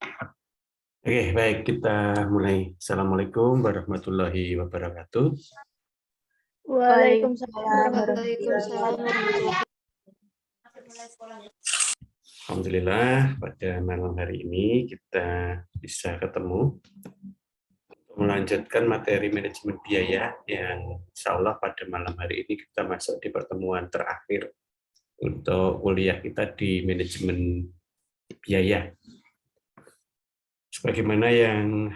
Oke, baik, kita mulai. Assalamualaikum warahmatullahi wabarakatuh. Waalaikumsalam warahmatullahi Waalaikumsalam wabarakatuh. warahmatullahi Alhamdulillah, pada malam hari ini kita bisa ketemu untuk melanjutkan materi manajemen biaya yang insya Allah pada malam hari ini kita masuk di pertemuan terakhir untuk kuliah kita di manajemen biaya. Sebagaimana yang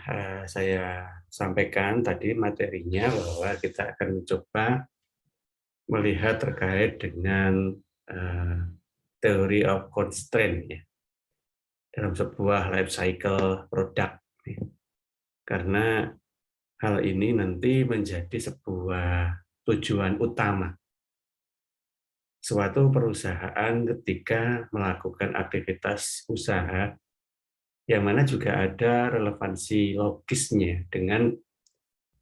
saya sampaikan tadi materinya, bahwa kita akan mencoba melihat terkait dengan theory of constraint ya, dalam sebuah life cycle produk. Karena hal ini nanti menjadi sebuah tujuan utama suatu perusahaan ketika melakukan aktivitas usaha, yang mana juga ada relevansi logisnya dengan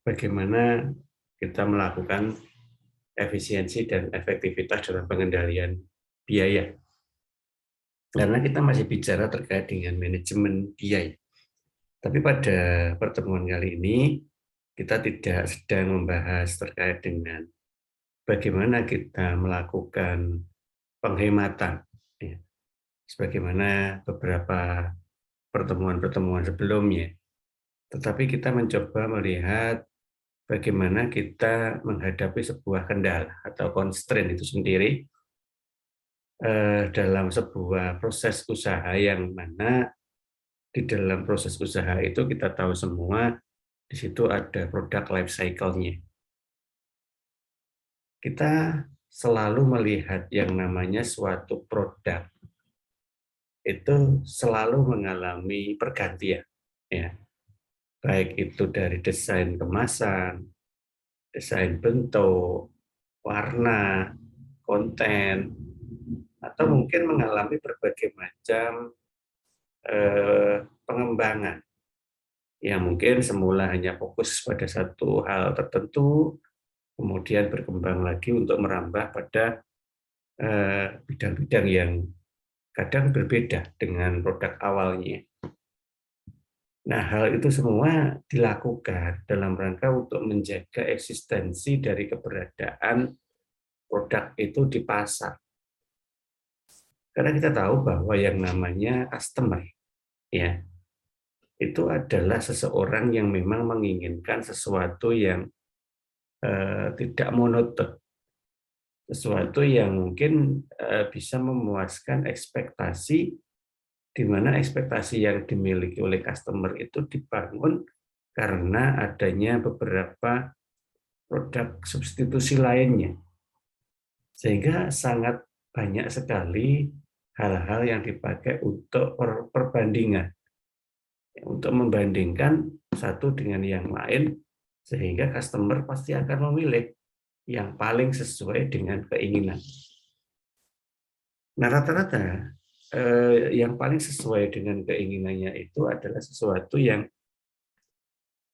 bagaimana kita melakukan efisiensi dan efektivitas dalam pengendalian biaya. Karena kita masih bicara terkait dengan manajemen biaya. Tapi pada pertemuan kali ini, kita tidak sedang membahas terkait dengan bagaimana kita melakukan penghematan, ya, sebagaimana beberapa pertemuan-pertemuan sebelumnya. Tetapi kita mencoba melihat bagaimana kita menghadapi sebuah kendala atau constraint itu sendiri dalam sebuah proses usaha, yang mana di dalam proses usaha itu kita tahu semua di situ ada produk life cycle-nya. Kita selalu melihat yang namanya suatu produk itu selalu mengalami pergantian, ya, baik itu dari desain kemasan, desain bentuk, warna, konten, atau mungkin mengalami berbagai macam pengembangan yang mungkin semula hanya fokus pada satu hal tertentu, kemudian berkembang lagi untuk merambah pada bidang-bidang yang kadang berbeda dengan produk awalnya. Nah, hal itu semua dilakukan dalam rangka untuk menjaga eksistensi dari keberadaan produk itu di pasar. Karena kita tahu bahwa yang namanya customer, ya, itu adalah seseorang yang memang menginginkan sesuatu yang tidak monoton, sesuatu yang mungkin bisa memuaskan ekspektasi, di mana ekspektasi yang dimiliki oleh customer itu dibangun karena adanya beberapa produk substitusi lainnya. Sehingga sangat banyak sekali hal-hal yang dipakai untuk perbandingan, untuk membandingkan satu dengan yang lain, sehingga customer pasti akan memilih yang paling sesuai dengan keinginan. Nah, rata-rata yang paling sesuai dengan keinginannya itu adalah sesuatu yang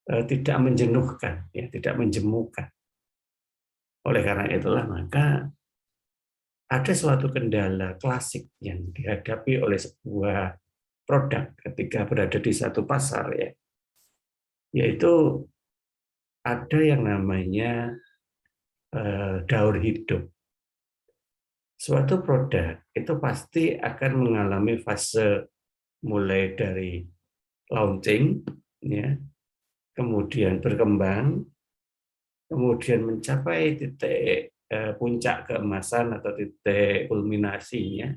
tidak menjenuhkan, ya, tidak menjemukan. Oleh karena itulah maka ada suatu kendala klasik yang dihadapi oleh sebuah produk ketika berada di satu pasar, ya, yaitu ada yang namanya daur hidup. Suatu produk itu pasti akan mengalami fase mulai dari launching, ya, kemudian berkembang, kemudian mencapai titik puncak keemasan atau titik kulminasinya.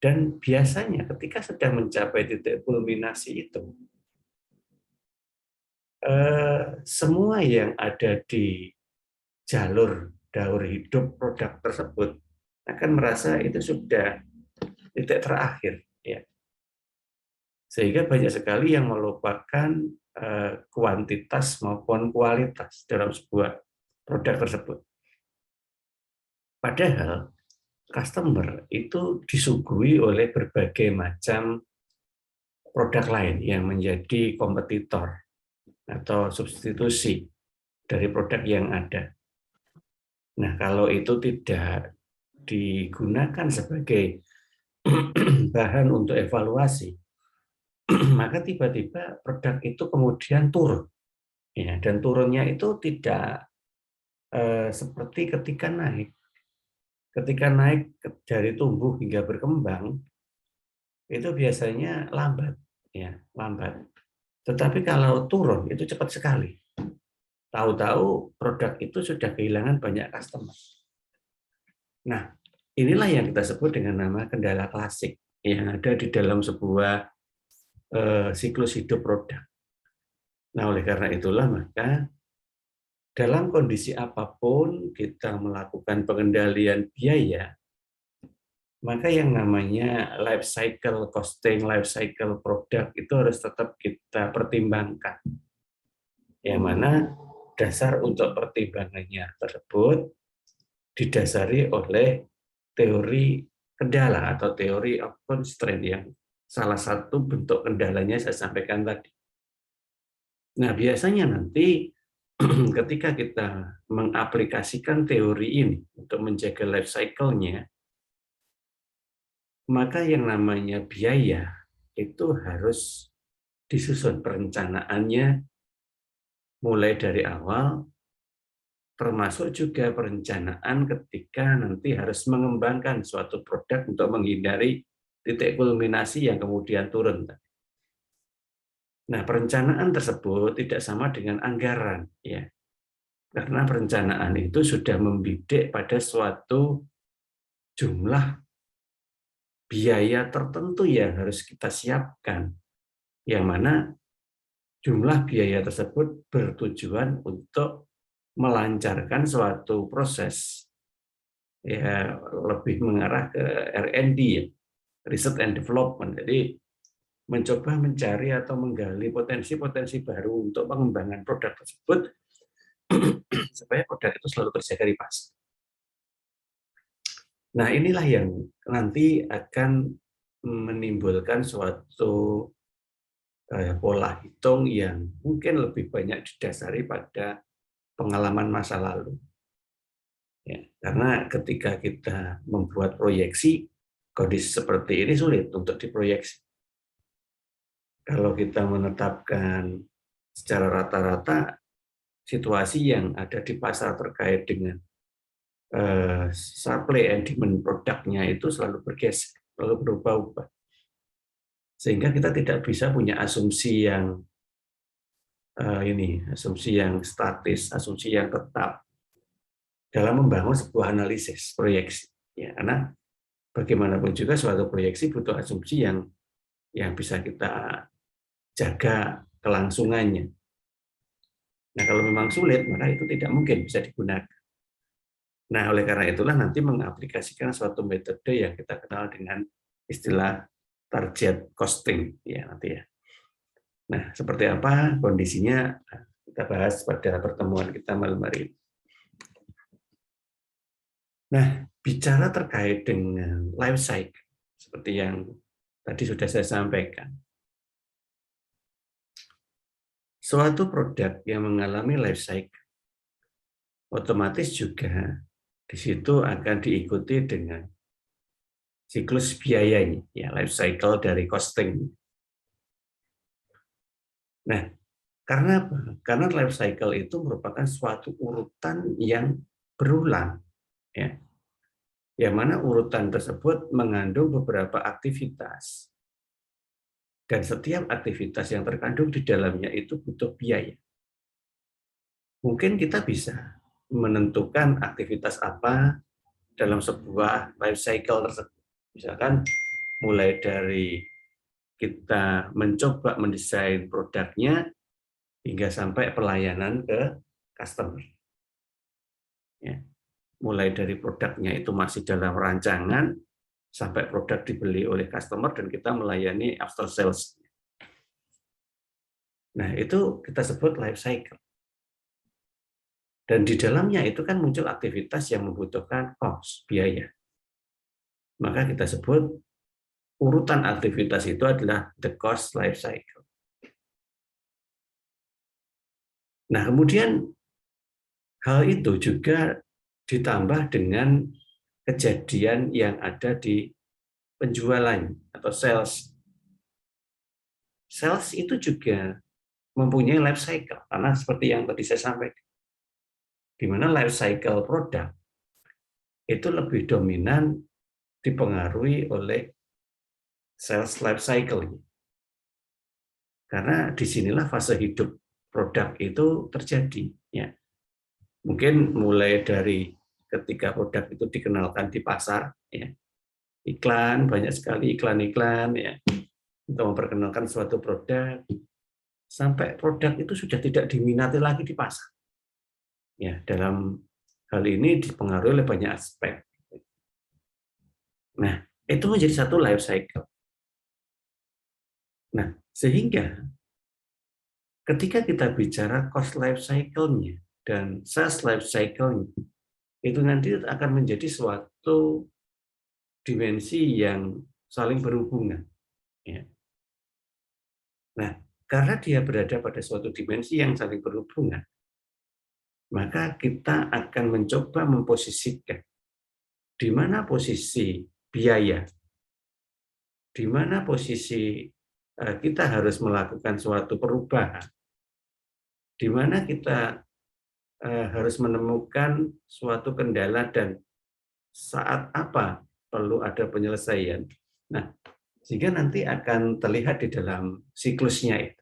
Dan biasanya ketika sudah mencapai titik kulminasi itu, semua yang ada di jalur daur hidup produk tersebut akan merasa itu sudah titik terakhir, ya. Sehingga banyak sekali yang melupakan kuantitas maupun kualitas dalam sebuah produk tersebut. Padahal customer itu disuguhi oleh berbagai macam produk lain yang menjadi kompetitor atau substitusi dari produk yang ada. Nah, kalau itu tidak digunakan sebagai bahan untuk evaluasi, maka tiba-tiba produk itu kemudian turun. Ya, dan turunnya itu tidak seperti ketika naik. Ketika naik dari tumbuh hingga berkembang, itu biasanya lambat. Ya, lambat. Tetapi kalau turun, itu cepat sekali. Tahu-tahu produk itu sudah kehilangan banyak customer. Nah, inilah yang kita sebut dengan nama kendala klasik yang ada di dalam sebuah siklus hidup produk. Nah, oleh karena itulah maka dalam kondisi apapun kita melakukan pengendalian biaya, maka yang namanya life cycle costing, life cycle produk itu harus tetap kita pertimbangkan. Yang mana dasar untuk pertimbangannya tersebut didasari oleh teori kendala atau teori of constraint yang salah satu bentuk kendalanya saya sampaikan tadi. Nah, biasanya nanti ketika kita mengaplikasikan teori ini untuk menjaga life cycle-nya, maka yang namanya biaya itu harus disusun perencanaannya mulai dari awal, termasuk juga perencanaan ketika nanti harus mengembangkan suatu produk untuk menghindari titik kulminasi yang kemudian turun. Nah, perencanaan tersebut tidak sama dengan anggaran, ya. Karena perencanaan itu sudah membidik pada suatu jumlah biaya tertentu yang harus kita siapkan, yang mana jumlah biaya tersebut bertujuan untuk melancarkan suatu proses, ya lebih mengarah ke R&D, ya, Research and Development. Jadi mencoba mencari atau menggali potensi-potensi baru untuk pengembangan produk tersebut supaya produk itu selalu terjaga di pasar. Nah, inilah yang nanti akan menimbulkan suatu pola hitung yang mungkin lebih banyak didasari pada pengalaman masa lalu. Ya, karena ketika kita membuat proyeksi, kondisi seperti ini sulit untuk diproyeksi. Kalau kita menetapkan secara rata-rata situasi yang ada di pasar terkait dengan supply and demand produknya itu selalu bergeser, selalu berubah-ubah. Sehingga kita tidak bisa punya asumsi yang asumsi yang statis, asumsi yang tetap dalam membangun sebuah analisis proyeksi. Ya, karena bagaimanapun juga suatu proyeksi butuh asumsi yang bisa kita jaga kelangsungannya. Nah, kalau memang sulit, maka itu tidak mungkin bisa digunakan. Nah, oleh karena itulah nanti mengaplikasikan suatu metode yang kita kenal dengan istilah target costing, ya nanti ya. Nah, seperti apa kondisinya kita bahas pada pertemuan kita malam hari ini. Nah, bicara terkait dengan life cycle, seperti yang tadi sudah saya sampaikan. Suatu produk yang mengalami life cycle, otomatis juga di situ akan diikuti dengan siklus biayanya, ya life cycle dari costing. Nah, karena apa? Karena life cycle itu merupakan suatu urutan yang berulang, ya. Yang mana urutan tersebut mengandung beberapa aktivitas. Dan setiap aktivitas yang terkandung di dalamnya itu butuh biaya. Mungkin kita bisa menentukan aktivitas apa dalam sebuah life cycle tersebut. Misalkan mulai dari kita mencoba mendesain produknya hingga sampai pelayanan ke customer. Ya. Mulai dari produknya itu masih dalam rancangan sampai produk dibeli oleh customer dan kita melayani after sales. Nah, itu kita sebut life cycle. Dan di dalamnya itu kan muncul aktivitas yang membutuhkan cost, biaya. Maka kita sebut urutan aktivitas itu adalah the cost life cycle. Nah, kemudian hal itu juga ditambah dengan kejadian yang ada di penjualan atau sales. sales itu juga mempunyai life cycle, karena seperti yang tadi saya sampaikan, di mana life cycle produk itu lebih dominan dipengaruhi oleh sales life cycle. Karena disinilah fase hidup produk itu terjadi. Ya. Mungkin mulai dari ketika produk itu dikenalkan di pasar, ya, iklan, banyak sekali iklan-iklan, ya, untuk memperkenalkan suatu produk, sampai produk itu sudah tidak diminati lagi di pasar. Ya, dalam hal ini dipengaruhi oleh banyak aspek. Nah, itu menjadi satu life cycle. Nah, sehingga ketika kita bicara cost life cycle-nya dan sales life cycle-nya, itu nanti akan menjadi suatu dimensi yang saling berhubungan. Ya. Nah, karena dia berada pada suatu dimensi yang saling berhubungan, maka kita akan mencoba memposisikan di mana posisi biaya, di mana posisi kita harus melakukan suatu perubahan, di mana kita harus menemukan suatu kendala dan saat apa perlu ada penyelesaian. Nah, sehingga nanti akan terlihat di dalam siklusnya itu.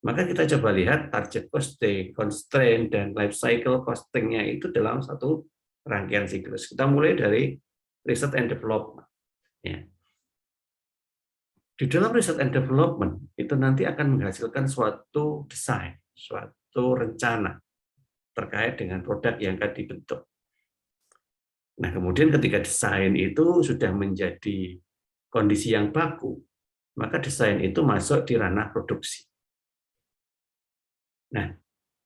Maka kita coba lihat target costing, constraint, dan life cycle costing-nya itu dalam satu rangkaian siklus. Kita mulai dari research and development. Ya. Di dalam research and development itu nanti akan menghasilkan suatu desain, suatu rencana terkait dengan produk yang akan dibentuk. Nah, kemudian ketika desain itu sudah menjadi kondisi yang baku, maka desain itu masuk di ranah produksi. Nah,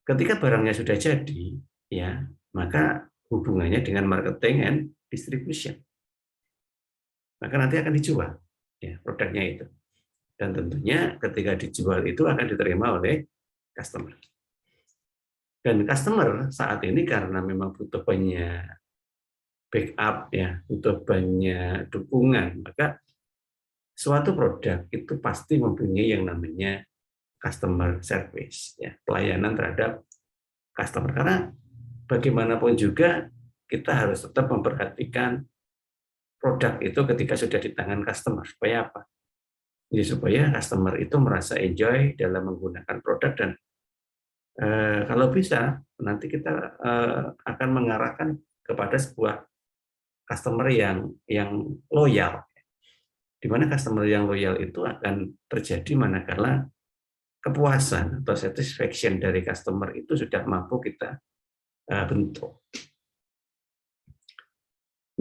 ketika barangnya sudah jadi, ya, maka hubungannya dengan marketing and distribution. Maka nanti akan dijual, ya, produknya itu. Dan tentunya ketika dijual itu akan diterima oleh customer. Dan customer saat ini karena memang butuh banyak backup, ya, butuh banyak dukungan, maka suatu produk itu pasti mempunyai yang namanya customer service, ya, pelayanan terhadap customer. Karena bagaimanapun juga kita harus tetap memperhatikan produk itu ketika sudah di tangan customer. Supaya apa? Ya, supaya customer itu merasa enjoy dalam menggunakan produk dan kalau bisa nanti kita akan mengarahkan kepada sebuah customer yang loyal. Di mana customer yang loyal itu akan terjadi manakala kepuasan atau satisfaction dari customer itu sudah mampu kita bentuk.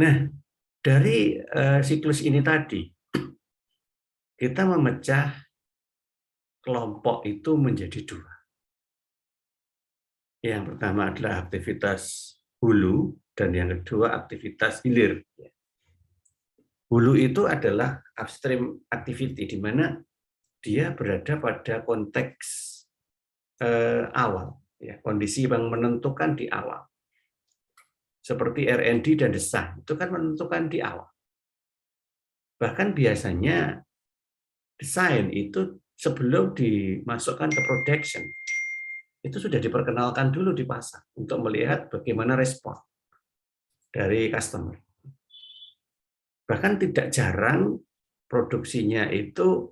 Nah, dari siklus ini tadi, kita memecah kelompok itu menjadi dua. Yang pertama adalah aktivitas hulu, dan yang kedua aktivitas hilir. Hulu itu adalah upstream activity, di mana dia berada pada konteks awal, ya, kondisi yang menentukan di awal. Seperti R&D dan desain, itu kan menentukan di awal. Bahkan biasanya desain itu sebelum dimasukkan ke production, itu sudah diperkenalkan dulu di pasar untuk melihat bagaimana respon dari customer. Bahkan tidak jarang produksinya itu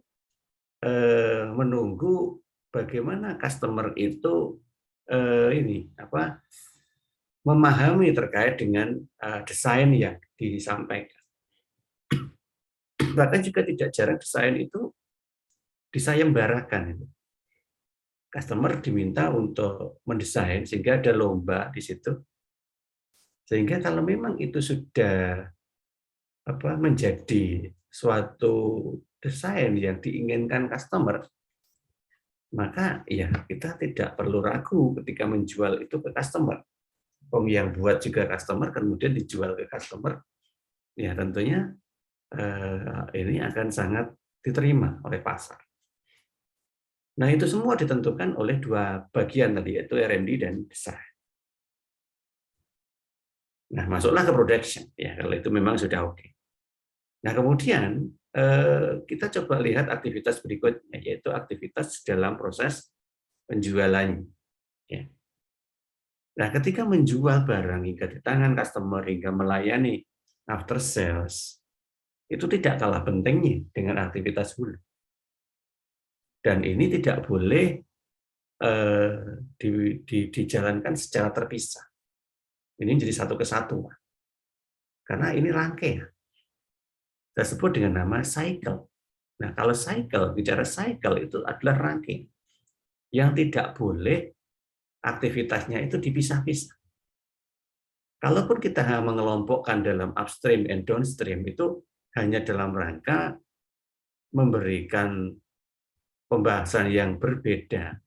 menunggu bagaimana customer itu memahami terkait dengan desain yang disampaikan. Bahkan juga tidak jarang desain itu disayembarakan. Customer diminta untuk mendesain sehingga ada lomba di situ. Sehingga kalau memang itu sudah menjadi suatu desain yang diinginkan customer, maka ya kita tidak perlu ragu ketika menjual itu ke customer. Yang buat juga customer, kemudian dijual ke customer, ya tentunya ini akan sangat diterima oleh pasar. Nah, itu semua ditentukan oleh dua bagian tadi, yaitu R&D dan desain. Nah, masuklah ke production, ya kalau itu memang sudah oke. Nah, kemudian kita coba lihat aktivitas berikutnya, yaitu aktivitas dalam proses penjualan. Ya. Nah, ketika menjual barang hingga di tangan customer, hingga melayani after sales, itu tidak kalah pentingnya dengan aktivitas hulu. Dan ini tidak boleh dijalankan secara terpisah. Ini jadi satu kesatuan. Karena ini rangkaian. Kita sebut dengan nama cycle. Nah, kalau cycle, bicara cycle itu adalah rangkaian yang tidak boleh aktivitasnya itu dipisah-pisah. Kalaupun kita mengelompokkan dalam upstream and downstream, itu hanya dalam rangka memberikan pembahasan yang berbeda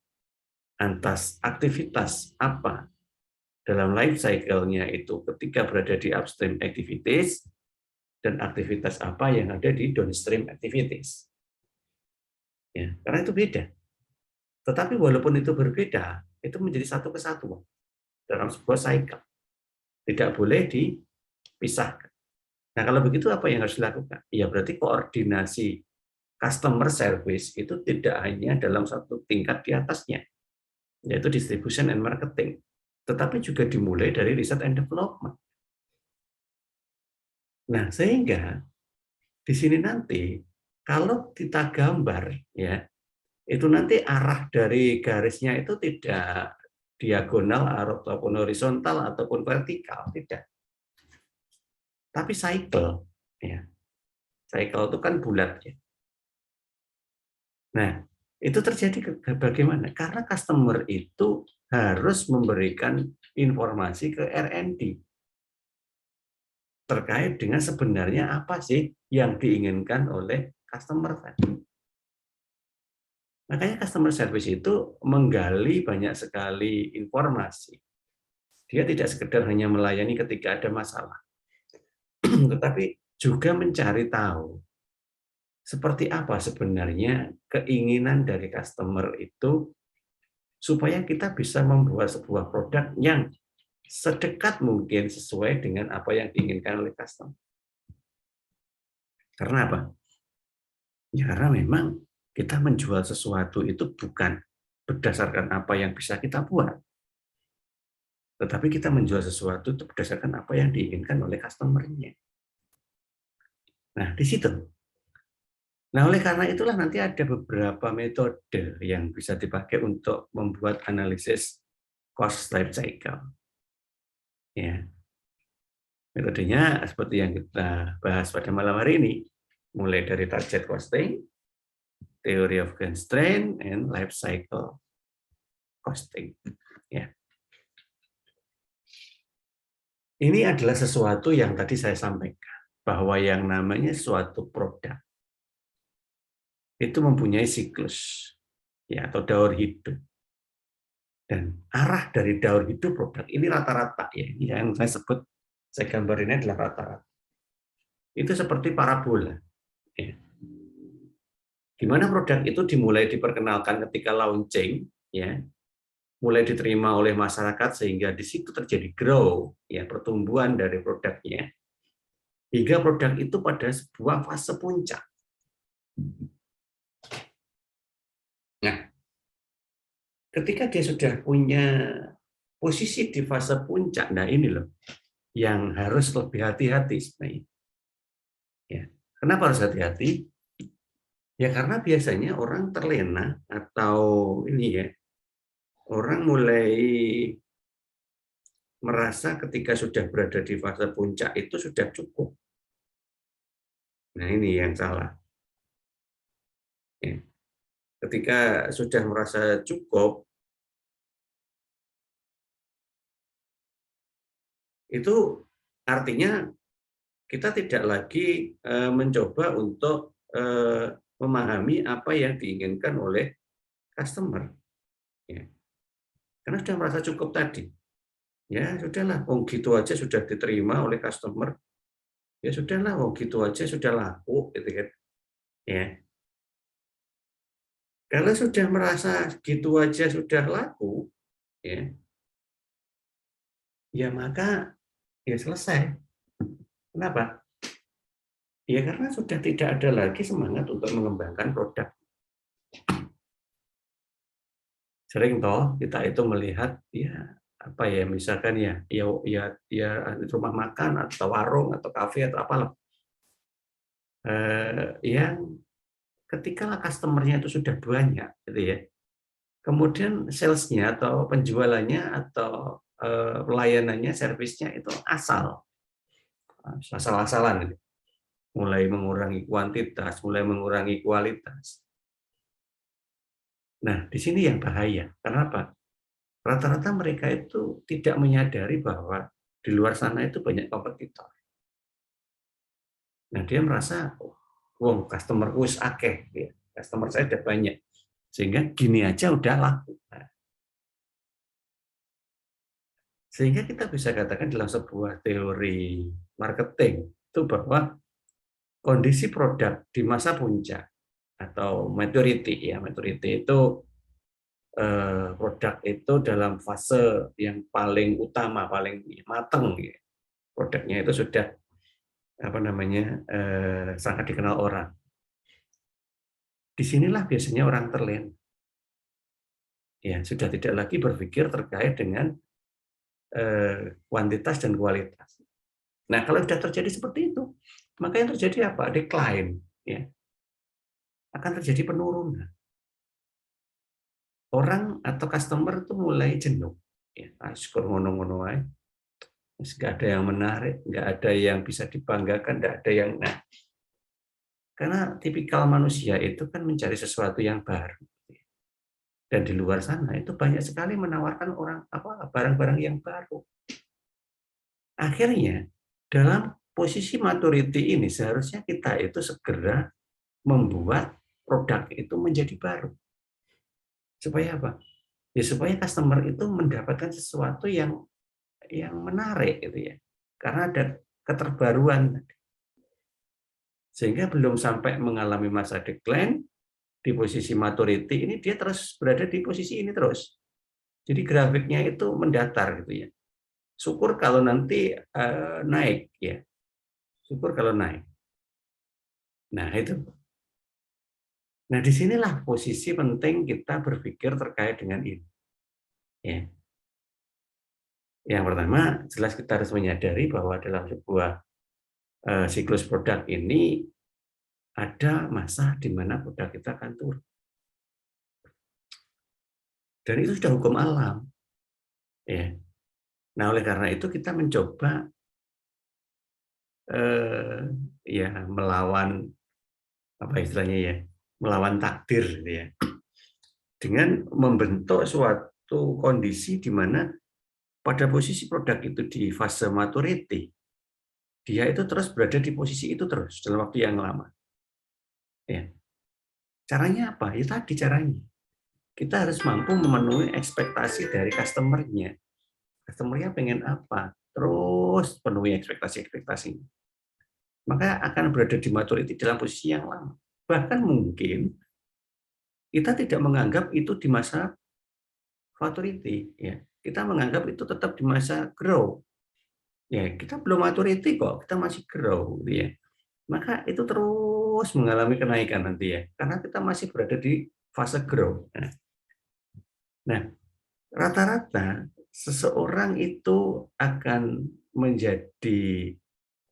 atas aktivitas apa dalam life cycle-nya itu ketika berada di upstream activities dan aktivitas apa yang ada di downstream activities. Ya, karena itu beda. Tetapi walaupun itu berbeda, itu menjadi satu kesatuan dalam sebuah cycle. Tidak boleh dipisahkan. Nah, kalau begitu apa yang harus dilakukan? Ya berarti koordinasi customer service itu tidak hanya dalam satu tingkat di atasnya, yaitu distribution and marketing, tetapi juga dimulai dari research and development. Nah, sehingga di sini nanti kalau kita gambar ya, itu nanti arah dari garisnya itu tidak diagonal ataupun horizontal ataupun vertikal, tidak. Tapi cycle ya. Cycle itu kan bulat ya. Nah, itu terjadi bagaimana? Karena customer itu harus memberikan informasi ke R&D terkait dengan sebenarnya apa sih yang diinginkan oleh customer tadi. Makanya customer service itu menggali banyak sekali informasi. Dia tidak sekedar hanya melayani ketika ada masalah, tetapi juga mencari tahu seperti apa sebenarnya keinginan dari customer itu supaya kita bisa membuat sebuah produk yang sedekat mungkin sesuai dengan apa yang diinginkan oleh customer. Karena apa? Ya karena memang kita menjual sesuatu itu bukan berdasarkan apa yang bisa kita buat, tetapi kita menjual sesuatu itu berdasarkan apa yang diinginkan oleh customer-nya. Nah, di situ. Nah, oleh karena itulah nanti ada beberapa metode yang bisa dipakai untuk membuat analisis cost life cycle. Ya. Metodenya seperti yang kita bahas pada malam hari ini, mulai dari target costing, theory of constraint, and life cycle costing. Ya. Ini adalah sesuatu yang tadi saya sampaikan, bahwa yang namanya suatu produk itu mempunyai siklus ya, atau daur hidup. Dan arah dari daur hidup produk ini rata-rata ya, ini yang saya sebut, saya gambar ini adalah rata-rata. Itu seperti parabola. Ya. Gimana produk itu dimulai diperkenalkan ketika launching, ya, mulai diterima oleh masyarakat sehingga di situ terjadi grow, ya, pertumbuhan dari produknya, hingga produk itu pada sebuah fase puncak. Nah, ketika dia sudah punya posisi di fase puncak, nah ini loh yang harus lebih hati-hati sebenarnya. Ya. Kenapa harus hati-hati? Ya karena biasanya orang terlena atau ini ya, orang mulai merasa ketika sudah berada di fase puncak itu sudah cukup. Nah ini yang salah. Ya. Ketika sudah merasa cukup, itu artinya kita tidak lagi mencoba untuk memahami apa yang diinginkan oleh customer. Ya. Karena sudah merasa cukup tadi. Ya sudahlah, oh gitu aja sudah diterima oleh customer. Ya sudahlah, oh gitu aja sudah laku, gitu kan. Ya. Kalau sudah merasa gitu aja sudah laku, ya maka ya selesai. Kenapa? Ya karena sudah tidak ada lagi semangat untuk mengembangkan produk. Sering toh kita itu melihat ya apa ya misalkan ya rumah makan atau warung atau kafe atau apalah yang ketika customer-nya itu sudah banyak gitu ya. Kemudian sales-nya atau penjualannya atau pelayanannya, servisnya itu asal-asalan gitu. Mulai mengurangi kuantitas, mulai mengurangi kualitas. Nah, di sini yang bahaya. Kenapa? Rata-rata mereka itu tidak menyadari bahwa di luar sana itu banyak kompetitor. Nah, dia merasa, oh, customer wis akeh, ya. Customer saya udah banyak. Sehingga gini aja udah laku. Nah, sehingga kita bisa katakan dalam sebuah teori marketing itu bahwa kondisi produk di masa puncak atau maturity ya, maturity itu produk itu dalam fase yang paling utama, paling matang ya. Produknya itu sudah apa namanya sangat dikenal orang. Disinilah biasanya orang terlena. Ya, sudah tidak lagi berpikir terkait dengan kuantitas dan kualitas. Nah, kalau sudah terjadi seperti itu, maka yang terjadi apa? Decline, ya, akan terjadi penurunan. Orang atau customer itu mulai jenuh. Ya, skor ngono-ngono aja. Nggak ada yang menarik, nggak ada yang bisa dibanggakan, nggak ada yang karena tipikal manusia itu kan mencari sesuatu yang baru. Dan di luar sana itu banyak sekali menawarkan orang apa barang-barang yang baru. Akhirnya dalam posisi maturity ini seharusnya kita itu segera membuat produk itu menjadi baru. Supaya apa? Ya supaya customer itu mendapatkan sesuatu yang menarik gitu ya. Karena ada keterbaruan. Sehingga belum sampai mengalami masa decline di posisi maturity ini dia terus berada di posisi ini terus. Jadi grafiknya itu mendatar gitu ya. Syukur kalau nanti naik ya. Syukur kalau naik. Nah, itu. Nah, disinilah posisi penting kita berpikir terkait dengan ini. Ya. Yang pertama, jelas kita harus menyadari bahwa dalam sebuah siklus produk ini ada masa di mana produk kita akan turun. Dan itu sudah hukum alam. Ya. Nah, oleh karena itu kita mencoba ya melawan apa istilahnya ya, melawan takdir gitu ya. Dengan membentuk suatu kondisi di mana pada posisi produk itu di fase maturity, dia itu terus berada di posisi itu terus dalam waktu yang lama. Ya. Caranya apa? Ya tadi caranya. Kita harus mampu memenuhi ekspektasi dari customer-nya. Customer-nya pengen apa? Terus penuhi ekspektasi-ekspektasinya. Maka akan berada di maturity dalam posisi yang lama. Bahkan mungkin kita tidak menganggap itu di masa maturity. Ya. Kita menganggap itu tetap di masa grow. Ya, kita belum maturity kok, kita masih grow. Gitu ya. Maka itu terus mengalami kenaikan nanti ya. Karena kita masih berada di fase grow. Nah, rata-rata seseorang itu akan menjadi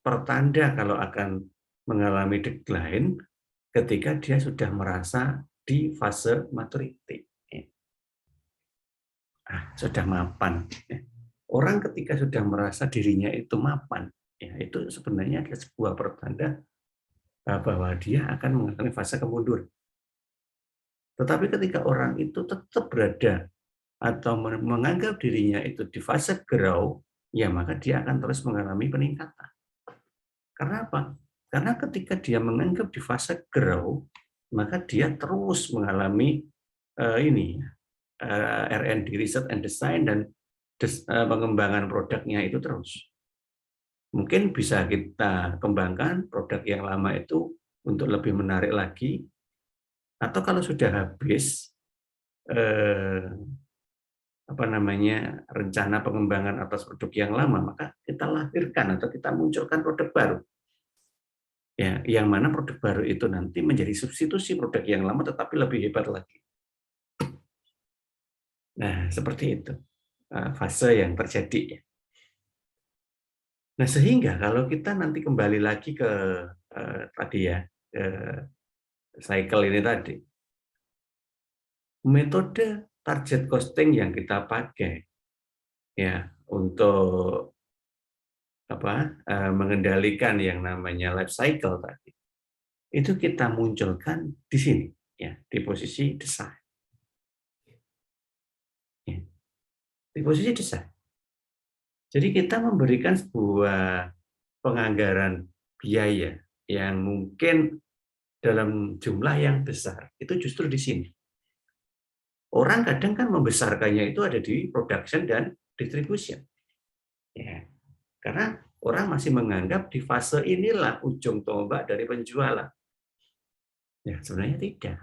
pertanda kalau akan mengalami decline ketika dia sudah merasa di fase maturity. Sudah mapan. Orang ketika sudah merasa dirinya itu mapan, ya, itu sebenarnya adalah sebuah pertanda bahwa dia akan mengalami fase kemunduran. Tetapi ketika orang itu tetap berada atau menganggap dirinya itu di fase grow, ya maka dia akan terus mengalami peningkatan. Karena apa? Karena ketika dia menganggap di fase grow, maka dia terus mengalami ini R&D research and design dan pengembangan produknya itu terus. Mungkin bisa kita kembangkan produk yang lama itu untuk lebih menarik lagi, atau kalau sudah habis eh, apa namanya rencana pengembangan atas produk yang lama, maka kita lahirkan atau kita munculkan produk baru. Ya, yang mana produk baru itu nanti menjadi substitusi produk yang lama tetapi lebih hebat lagi. Nah, seperti itu fase yang terjadi. Ya. Nah, sehingga kalau kita nanti kembali lagi ke tadi ya, cycle ini tadi, metode target costing yang kita pakai ya untuk mengendalikan yang namanya life cycle tadi, itu kita munculkan di sini ya, di posisi desain. Ya, di posisi desain. Jadi kita memberikan sebuah penganggaran biaya yang mungkin dalam jumlah yang besar, itu justru di sini. Orang kadang kan membesarkannya itu ada di production dan distribution. Ya, karena orang masih menganggap di fase inilah ujung tombak dari penjualan. Ya, sebenarnya tidak.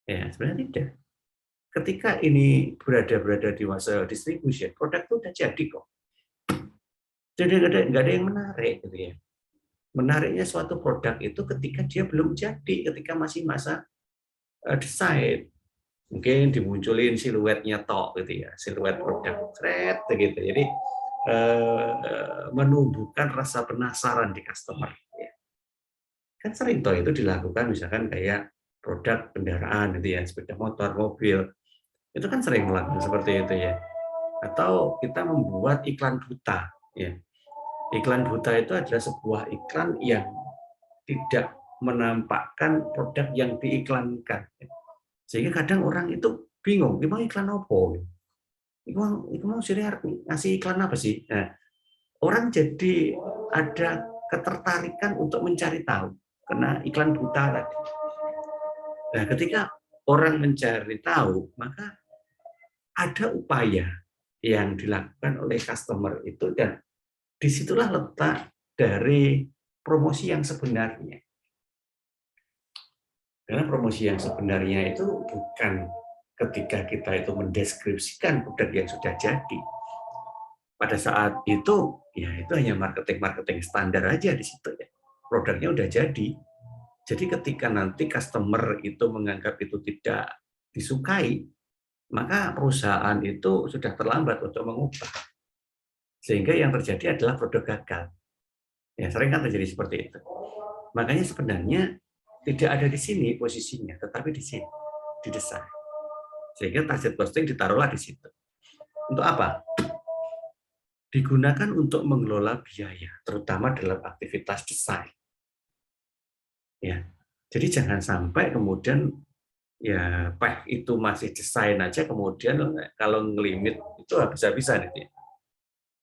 Ya, sebenarnya tidak. Ketika ini berada di fase distribution, produk itu sudah jadi kok. Jadi nggak ada yang menarik gitu ya. Menariknya suatu produk itu ketika dia belum jadi, ketika masih masa desain. Mungkin dimunculin siluetnya tok gitu ya, siluet produk kret gitu. Jadi menumbuhkan rasa penasaran di customer. Ya. Kan sering toh itu dilakukan misalkan kayak produk kendaraan gitu ya, sepeda motor, mobil. Itu kan sering melakukan seperti itu ya. Atau kita membuat iklan buta ya. Iklan buta itu adalah sebuah iklan yang tidak menampakkan produk yang diiklankan. Sehingga kadang orang itu bingung, emang iklan apa? Itu mau ngasih iklan apa sih? Nah, orang jadi ada ketertarikan untuk mencari tahu karena iklan buta tadi. Nah, ketika orang mencari tahu, maka ada upaya yang dilakukan oleh customer itu dan disitulah letak dari promosi yang sebenarnya. Karena promosi yang sebenarnya itu bukan ketika kita itu mendeskripsikan produk yang sudah jadi. Pada saat itu, ya itu hanya marketing-marketing standar aja di situ ya. Produknya udah jadi. Jadi ketika nanti customer itu menganggap itu tidak disukai, maka perusahaan itu sudah terlambat untuk mengubah. Sehingga yang terjadi adalah produk gagal. Ya, sering kan terjadi seperti itu. Makanya sebenarnya tidak ada di sini posisinya, tetapi di sini, di desain. Sehingga target costing ditaruhlah di situ. Untuk apa? Digunakan untuk mengelola biaya, terutama dalam aktivitas desain. Ya, jadi jangan sampai kemudian ya itu masih desain aja, kemudian kalau ngelimit itu habis-habisan itu ya.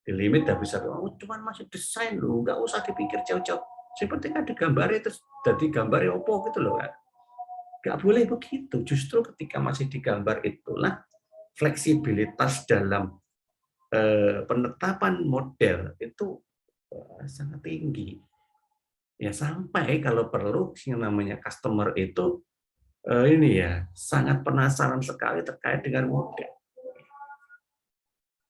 Di limit habis oh, cuman masih desain loh, nggak usah dipikir jauh-jauh. Seperti ada gambarnya terus jadi gambarnya opo gitu loh kan. Nggak boleh begitu. Justru ketika masih digambar itulah fleksibilitas dalam penetapan model itu sangat tinggi. Ya sampai kalau perlu yang namanya customer itu ini ya sangat penasaran sekali terkait dengan model.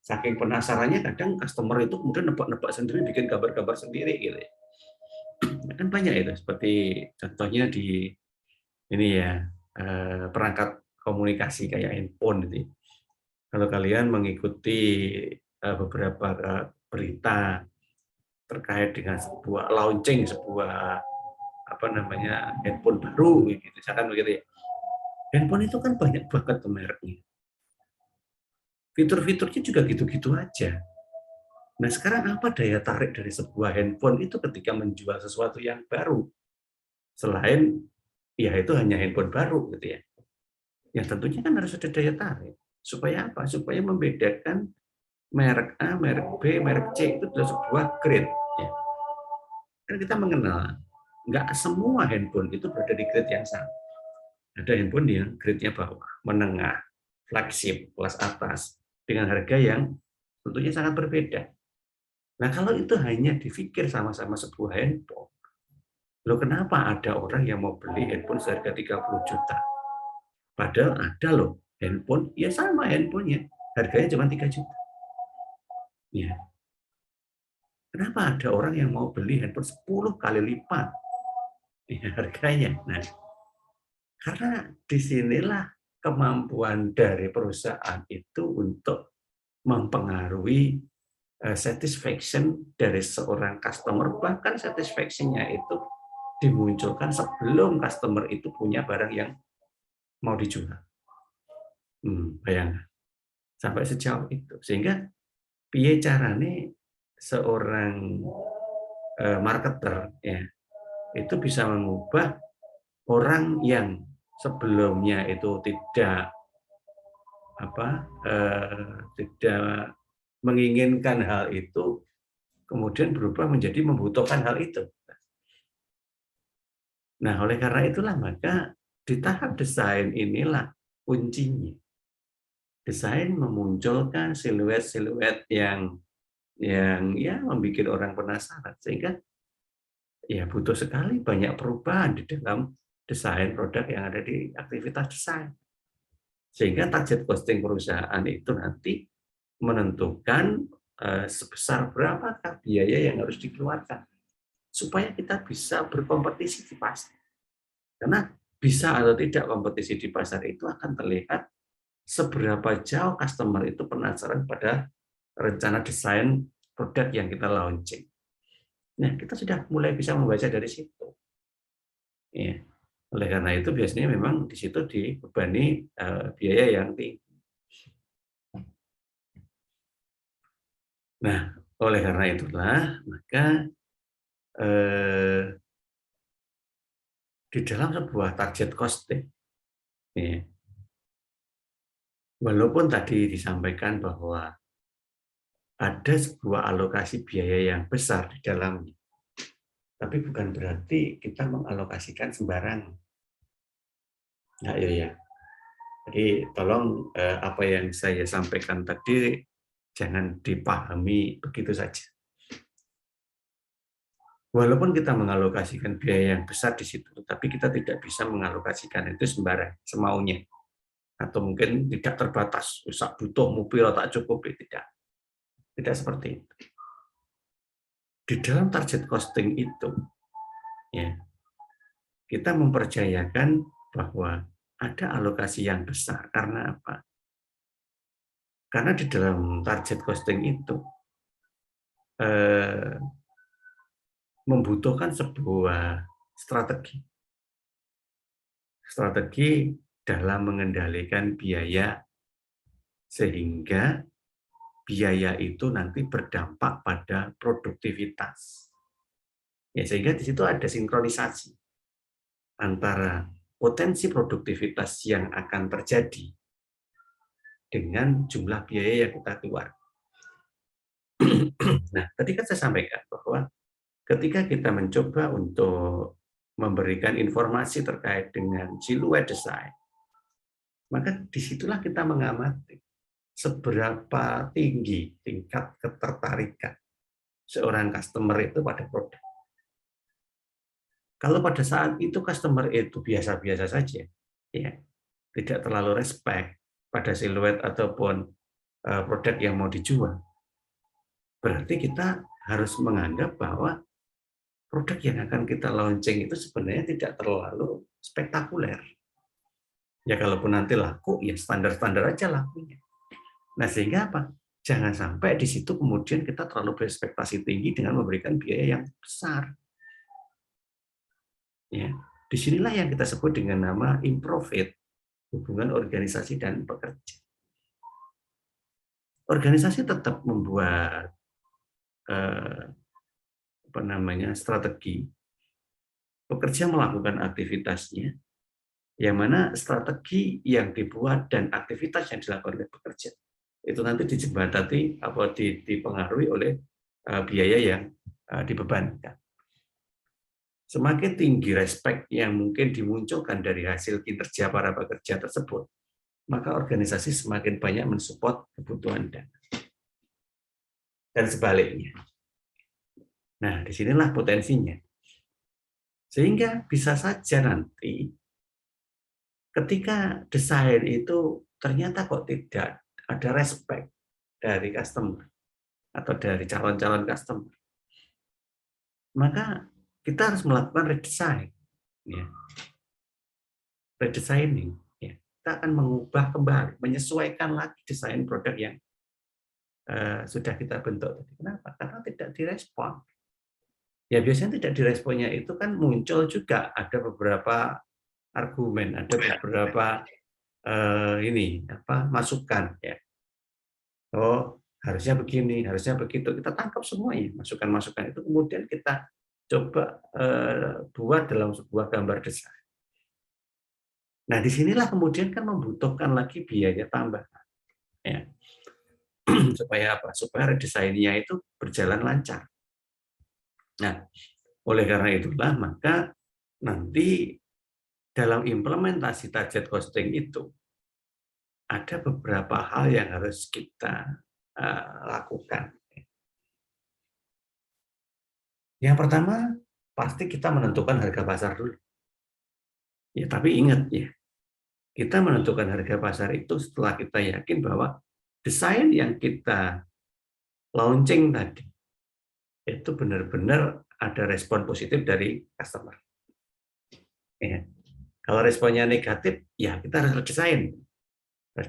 Saking penasarannya kadang customer itu kemudian nebak-nebak sendiri, bikin gambar-gambar sendiri gitu. Kan banyak itu seperti contohnya di ini ya perangkat komunikasi kayak handphone gitu. Kalau kalian mengikuti beberapa berita terkait dengan sebuah launching sebuah handphone baru gitu, misalkan begitu ya. Handphone itu kan banyak banget mereknya. Fitur-fiturnya juga gitu-gitu aja. Nah, sekarang apa daya tarik dari sebuah handphone itu ketika menjual sesuatu yang baru? Selain ya itu hanya handphone baru gitu ya. Ya tentunya kan harus ada daya tarik. Supaya apa? Supaya membedakan merek A, merek B, merek C itu adalah sebuah grade. Ya. Kan kita mengenal, nggak semua handphone itu berada di grade yang sama. Ada handphone yang grade-nya bawah, menengah, flagship, kelas atas, dengan harga yang tentunya sangat berbeda. Nah kalau itu hanya dipikir sama-sama sebuah handphone, loh kenapa ada orang yang mau beli handphone seharga 30 juta? Padahal ada loh handphone, ya sama handphonenya, harganya cuma 3 juta. Ya. Kenapa ada orang yang mau beli handphone 10 kali lipat harganya? Nah, karena disinilah kemampuan dari perusahaan itu untuk mempengaruhi satisfaction dari seorang customer, bahkan satisfaction-nya itu dimunculkan sebelum customer itu punya barang yang mau dijual. Bayangkan sampai sejauh itu, sehingga piye carane seorang marketer ya itu bisa mengubah orang yang sebelumnya itu tidak menginginkan hal itu, kemudian berubah menjadi membutuhkan hal itu. Nah, oleh karena itulah maka di tahap desain inilah kuncinya. Desain memunculkan siluet-siluet yang ya membuat orang penasaran, sehingga ya butuh sekali banyak perubahan di dalam desain produk yang ada di aktivitas desain. Sehingga target costing perusahaan itu nanti menentukan sebesar berapakah biaya yang harus dikeluarkan supaya kita bisa berkompetisi di pasar. Karena bisa atau tidak kompetisi di pasar itu akan terlihat seberapa jauh customer itu penasaran pada rencana desain produk yang kita launching. Nah, kita sudah mulai bisa membaca dari situ. Ya. Oleh karena itu biasanya memang di situ dibebani biaya yang tinggi. Nah, oleh karena itulah maka di dalam sebuah target costing, ya, walaupun tadi disampaikan bahwa ada sebuah alokasi biaya yang besar di dalamnya, tapi bukan berarti kita mengalokasikan sembarangan. Nah, ya. Jadi tolong apa yang saya sampaikan tadi jangan dipahami begitu saja. Walaupun kita mengalokasikan biaya yang besar di situ, tapi kita tidak bisa mengalokasikan itu sembarang, semaunya. Atau mungkin tidak terbatas, usah butuh mobil tak cukup, tidak. Tidak seperti itu. Di dalam target costing itu, ya, kita mempercayakan bahwa ada alokasi yang besar. Karena apa? Karena di dalam target costing itu membutuhkan sebuah strategi. Strategi dalam mengendalikan biaya sehingga biaya itu nanti berdampak pada produktivitas. Ya, sehingga di situ ada sinkronisasi antara potensi produktivitas yang akan terjadi dengan jumlah biaya yang kita keluar. Nah, tadi kan saya sampaikan bahwa ketika kita mencoba untuk memberikan informasi terkait dengan siluet desain, maka disitulah kita mengamati seberapa tinggi tingkat ketertarikan seorang customer itu pada produk. Kalau pada saat itu customer itu biasa-biasa saja, ya, tidak terlalu respect pada siluet ataupun produk yang mau dijual, berarti kita harus menganggap bahwa produk yang akan kita launching itu sebenarnya tidak terlalu spektakuler. Ya kalaupun nanti laku, ya standar-standar aja lakunya. Nah sehingga apa? Jangan sampai di situ kemudian kita terlalu berekspektasi tinggi dengan memberikan biaya yang besar. Ya, disinilah yang kita sebut dengan nama improfit, hubungan organisasi dan pekerja. Organisasi tetap membuat strategi, pekerja melakukan aktivitasnya, yang mana strategi yang dibuat dan aktivitas yang dilakukan oleh pekerja itu nanti dijembatani atau dipengaruhi oleh biaya yang dibebankan. Semakin tinggi respect yang mungkin dimunculkan dari hasil kinerja para pekerja tersebut, maka organisasi semakin banyak mensupport kebutuhan dana. Dan sebaliknya. Nah, disinilah potensinya. Sehingga bisa saja nanti ketika desain itu ternyata kok tidak ada respect dari customer atau dari calon-calon customer, maka kita harus melakukan redesign, ya. Redesigning. Ya. Kita akan mengubah kembali, menyesuaikan lagi desain produk yang sudah kita bentuk. Kenapa? Karena tidak direspon. Ya biasanya tidak diresponnya itu kan muncul juga ada beberapa argumen, ada beberapa masukan, ya. Oh, harusnya begini, harusnya begitu. Kita tangkap semuanya masukan-masukan itu, kemudian kita coba buat dalam sebuah gambar desain. Nah, disinilah kemudian kan membutuhkan lagi biaya tambahan, ya. Supaya apa? Supaya redesainnya itu berjalan lancar. Nah, oleh karena itulah maka nanti dalam implementasi target costing itu ada beberapa hal yang harus kita lakukan. Yang pertama, pasti kita menentukan harga pasar dulu. Ya, tapi ingat ya, kita menentukan harga pasar itu setelah kita yakin bahwa desain yang kita launching tadi itu benar-benar ada respon positif dari customer. Ya. Kalau responnya negatif, ya kita harus redesign, harus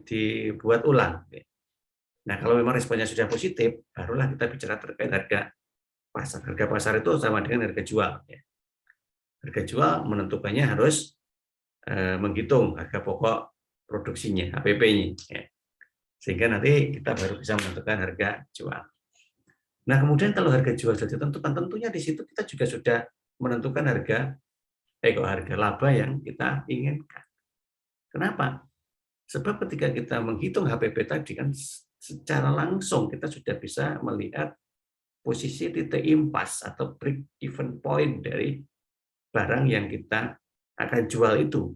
dibuat ulang. Nah, kalau memang responnya sudah positif, barulah kita bicara terkait harga pasar. Harga pasar itu sama dengan harga jual. Ya. Harga jual menentukannya harus menghitung harga pokok produksinya, HPP-nya. Ya. Sehingga nanti kita baru bisa menentukan harga jual. Nah, kemudian kalau harga jual sudah ditentukan, tentunya di situ kita juga sudah menentukan harga laba yang kita inginkan. Kenapa? Sebab ketika kita menghitung HPP tadi kan secara langsung kita sudah bisa melihat posisi titik impas atau break even point dari barang yang kita akan jual itu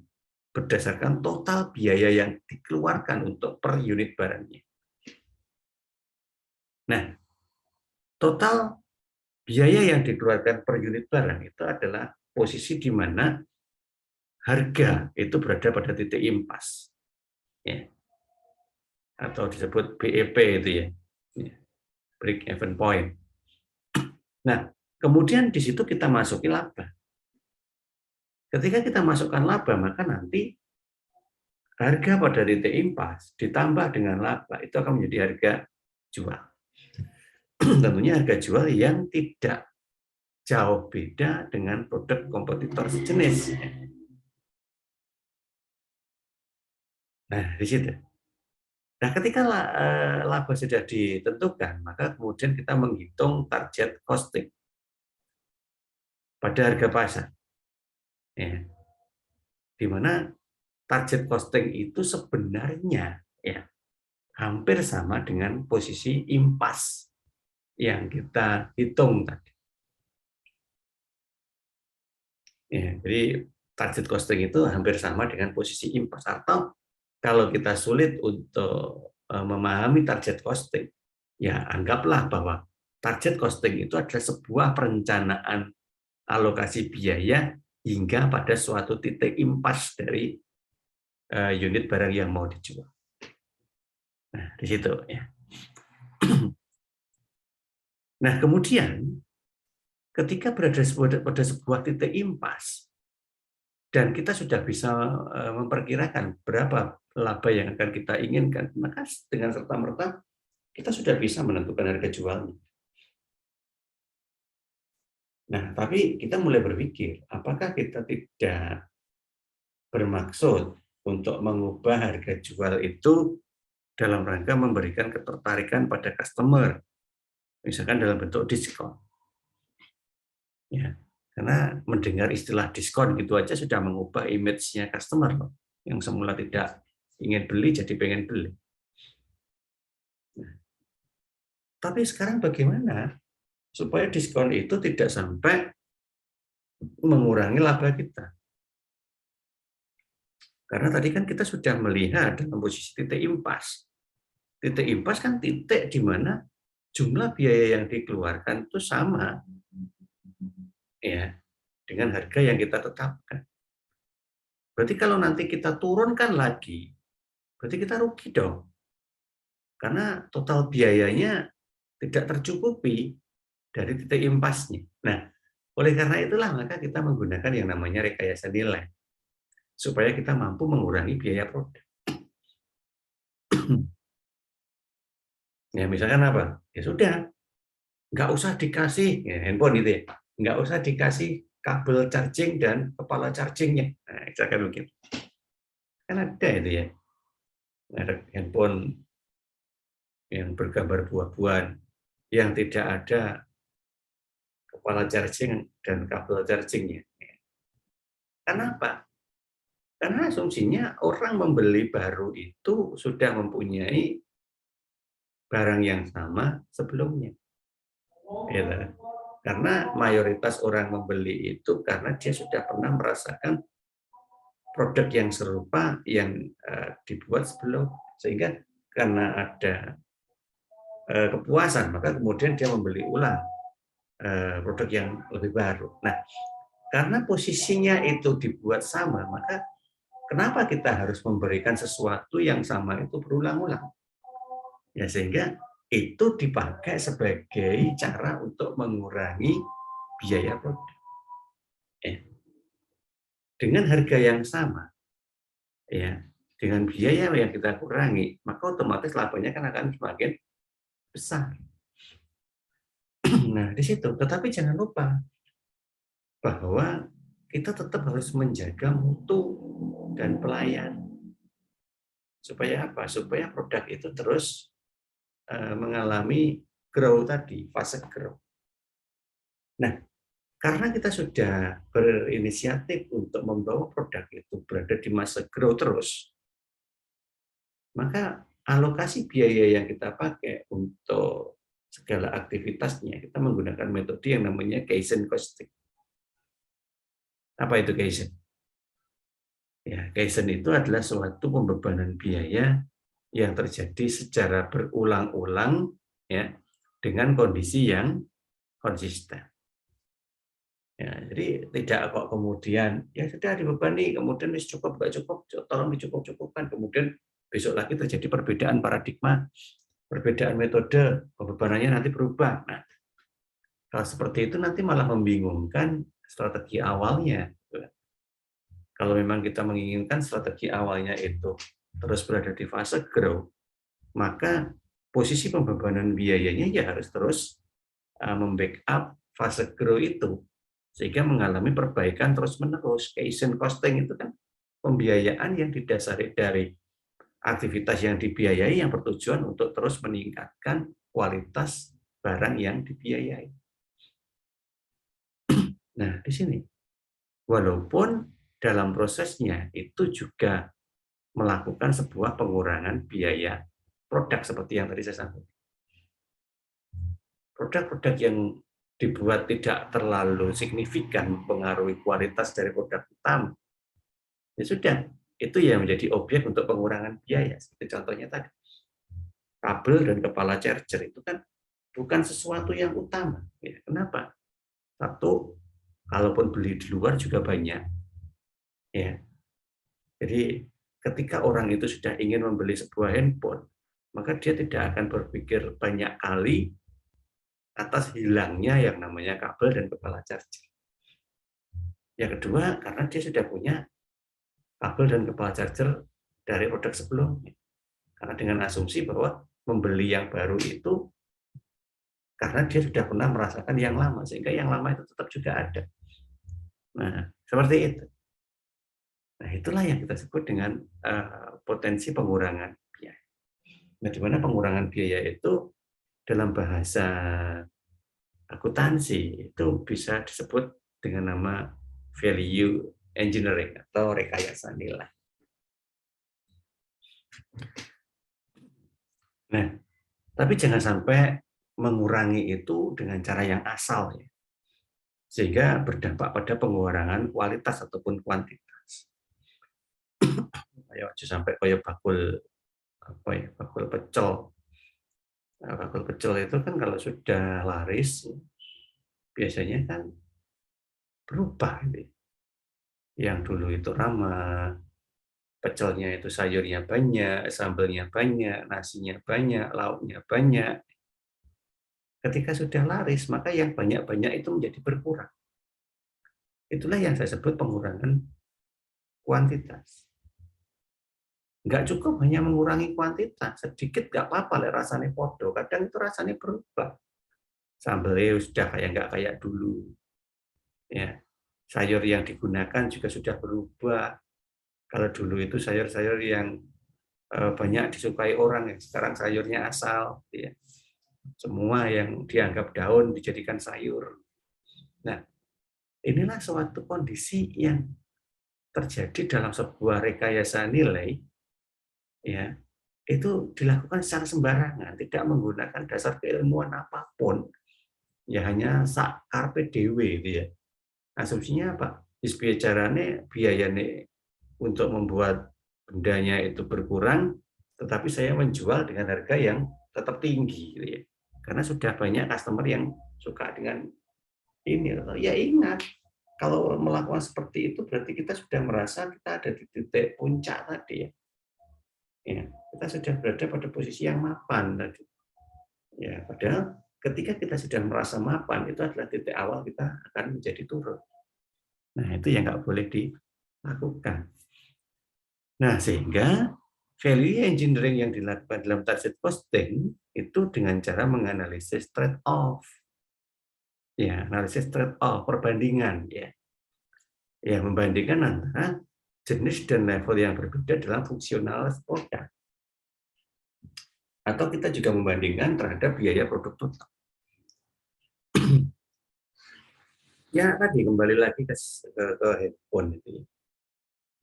berdasarkan total biaya yang dikeluarkan untuk per unit barangnya. Nah, total biaya yang dikeluarkan per unit barang itu adalah posisi di mana harga itu berada pada titik impas, ya. Atau disebut BEP itu ya, break even point. Nah, kemudian di situ kita masukin laba. Ketika kita masukkan laba, maka nanti harga pada titik impas ditambah dengan laba itu akan menjadi harga jual. Tentunya harga jual yang tidak jauh beda dengan produk kompetitor sejenis. Nah, di situ. Nah, ketika laba sudah ditentukan, maka kemudian kita menghitung target costing pada harga pasar. Ya. Di mana target costing itu sebenarnya ya hampir sama dengan posisi impas yang kita hitung tadi. Ya, jadi target costing itu hampir sama dengan posisi impas. Atau kalau kita sulit untuk memahami target costing, ya anggaplah bahwa target costing itu adalah sebuah perencanaan alokasi biaya hingga pada suatu titik impas dari unit barang yang mau dijual. Nah, di situ ya. Nah, kemudian ketika berada pada sebuah titik impas dan kita sudah bisa memperkirakan berapa laba yang akan kita inginkan, maka dengan serta-merta kita sudah bisa menentukan harga jualnya. Nah, tapi kita mulai berpikir, apakah kita tidak bermaksud untuk mengubah harga jual itu dalam rangka memberikan ketertarikan pada customer, misalkan dalam bentuk diskon. Ya, karena mendengar istilah diskon gitu aja sudah mengubah image-nya customer loh, yang semula tidak ingin beli jadi pengen beli. Nah, tapi sekarang bagaimana supaya diskon itu tidak sampai mengurangi laba kita? Karena tadi kan kita sudah melihat dalam posisi titik impas. Titik impas kan titik di mana jumlah biaya yang dikeluarkan itu sama ya dengan harga yang kita tetapkan. Berarti kalau nanti kita turunkan lagi, berarti kita rugi dong. Karena total biayanya tidak tercukupi dari titik impasnya. Nah, oleh karena itulah maka kita menggunakan yang namanya rekayasa nilai supaya kita mampu mengurangi biaya produk. Ya misalkan apa? Ya sudah, nggak usah dikasih ya, handphone itu ya, nggak usah dikasih kabel charging dan kepala chargingnya. Nah, misalkan begitu. Kan ada itu ya, merek handphone yang bergambar buah-buahan yang tidak ada kepala charging dan kabel chargingnya. Kenapa? Karena asumsinya orang membeli baru itu sudah mempunyai barang yang sama sebelumnya. Ya, karena mayoritas orang membeli itu karena dia sudah pernah merasakan produk yang serupa yang dibuat sebelum, sehingga karena ada kepuasan maka kemudian dia membeli ulang produk yang lebih baru. Nah, karena posisinya itu dibuat sama, maka kenapa kita harus memberikan sesuatu yang sama itu berulang-ulang? Ya, sehingga itu dipakai sebagai cara untuk mengurangi biaya produk. Dengan harga yang sama, ya, dengan biaya yang kita kurangi, maka otomatis labanya kan akan semakin besar. Nah, di situ. Tetapi jangan lupa bahwa kita tetap harus menjaga mutu dan pelayan. Supaya apa? Supaya produk itu terus mengalami grow tadi, fase grow. Nah, karena kita sudah berinisiatif untuk membawa produk itu berada di masa grow terus, maka alokasi biaya yang kita pakai untuk segala aktivitasnya, kita menggunakan metode yang namanya Kaizen costing. Apa itu Kaizen? Ya, Kaizen itu adalah suatu pembebanan biaya yang terjadi secara berulang-ulang ya dengan kondisi yang konsisten. Ya, jadi tidak kok kemudian ya sudah dibebani, kemudian cukup nggak cukup, tolong dicukup-cukupkan, kemudian besok lagi terjadi perbedaan paradigma, perbedaan metode, pembebanannya nanti berubah. Nah, kalau seperti itu nanti malah membingungkan strategi awalnya. Kalau memang kita menginginkan strategi awalnya itu terus berada di fase grow, maka posisi pembebanan biayanya ya harus terus membackup fase grow itu sehingga mengalami perbaikan terus-menerus. Kaizen costing itu kan pembiayaan yang didasari dari aktivitas yang dibiayai yang bertujuan untuk terus meningkatkan kualitas barang yang dibiayai. Nah, di sini walaupun dalam prosesnya itu juga melakukan sebuah pengurangan biaya produk seperti yang tadi saya sampaikan. Produk-produk yang dibuat tidak terlalu signifikan mempengaruhi kualitas dari produk utama, ya sudah, itu yang menjadi objek untuk pengurangan biaya. Seperti contohnya tadi, kabel dan kepala charger itu kan bukan sesuatu yang utama. Ya, kenapa? Satu, kalaupun beli di luar juga banyak. Ya, jadi ketika orang itu sudah ingin membeli sebuah handphone, maka dia tidak akan berpikir banyak kali atas hilangnya yang namanya kabel dan kepala charger. Yang kedua, karena dia sudah punya kabel dan kepala charger dari produk sebelumnya. Karena dengan asumsi bahwa membeli yang baru itu karena dia sudah pernah merasakan yang lama, sehingga yang lama itu tetap juga ada. Nah, seperti itu. Nah, itulah yang kita sebut dengan potensi pengurangan biaya. Nah, di mana pengurangan biaya itu dalam bahasa akuntansi itu bisa disebut dengan nama value engineering atau rekayasa nilai. Nah, tapi jangan sampai mengurangi itu dengan cara yang asal ya. Sehingga berdampak pada pengurangan kualitas ataupun kuantitas. Ayo sampai kayak bakul apa ya, bakul pecel. Nah, bakul pecel itu kan kalau sudah laris biasanya kan berubah gitu. Yang dulu itu ramah, pecelnya itu sayurnya banyak, sambelnya banyak, nasinya banyak, lauknya banyak. Ketika sudah laris, maka yang banyak-banyak itu menjadi berkurang. Itulah yang saya sebut pengurangan kuantitas. Nggak cukup hanya mengurangi kuantitas, sedikit nggak apa-apa, rasanya podo. Kadang itu rasanya berubah. Sambelnya sudah kayak nggak kayak dulu. Ya, sayur yang digunakan juga sudah berubah. Kalau dulu itu sayur-sayur yang banyak disukai orang, yang sekarang sayurnya asal. Ya. Semua yang dianggap daun dijadikan sayur. Nah, inilah suatu kondisi yang terjadi dalam sebuah rekayasa nilai, ya, itu dilakukan secara sembarangan, tidak menggunakan dasar keilmuan apapun, ya hanya sak karpe dewe, gitu ya. Asumsinya apa? Caranya biayanya untuk membuat bendanya itu berkurang, tetapi saya menjual dengan harga yang tetap tinggi, gitu ya. Karena sudah banyak customer yang suka dengan ini. Ya ingat, kalau melakukan seperti itu berarti kita sudah merasa kita ada di titik puncak tadi ya. Ya, kita sudah berada pada posisi yang mapan tadi. Ya, padahal ketika kita sudah merasa mapan itu adalah titik awal kita akan menjadi turun. Nah, itu yang nggak boleh dilakukan. Nah, sehingga value engineering yang dilakukan dalam target costing itu dengan cara menganalisis trade off. Ya, analisis trade off, perbandingan ya. Ya, membandingkan antara jenis dan level yang berbeda dalam fungsional produk. Atau kita juga membandingkan terhadap biaya produk total. Ya tadi kembali lagi ke handphone itu.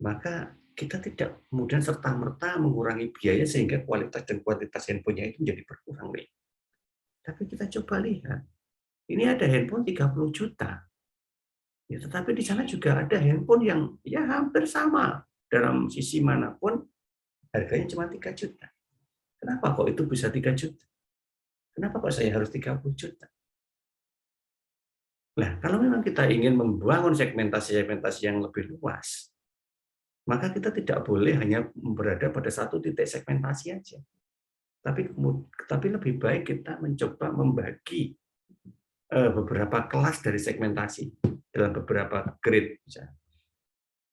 Maka kita tidak kemudian serta-merta mengurangi biaya sehingga kualitas dan kuantitas handphonenya itu menjadi berkurang. Tapi kita coba lihat, ini ada handphone 30 juta. Ya, tetapi di sana juga ada handphone yang ya hampir sama dalam sisi manapun harganya cuma 3 juta. Kenapa kok itu bisa 3 juta? Kenapa kok saya harus 30 juta? Nah, kalau memang kita ingin membangun segmentasi-segmentasi yang lebih luas, maka kita tidak boleh hanya berada pada satu titik segmentasi aja. Tapi lebih baik kita mencoba membagi beberapa kelas dari segmentasi dalam beberapa grade.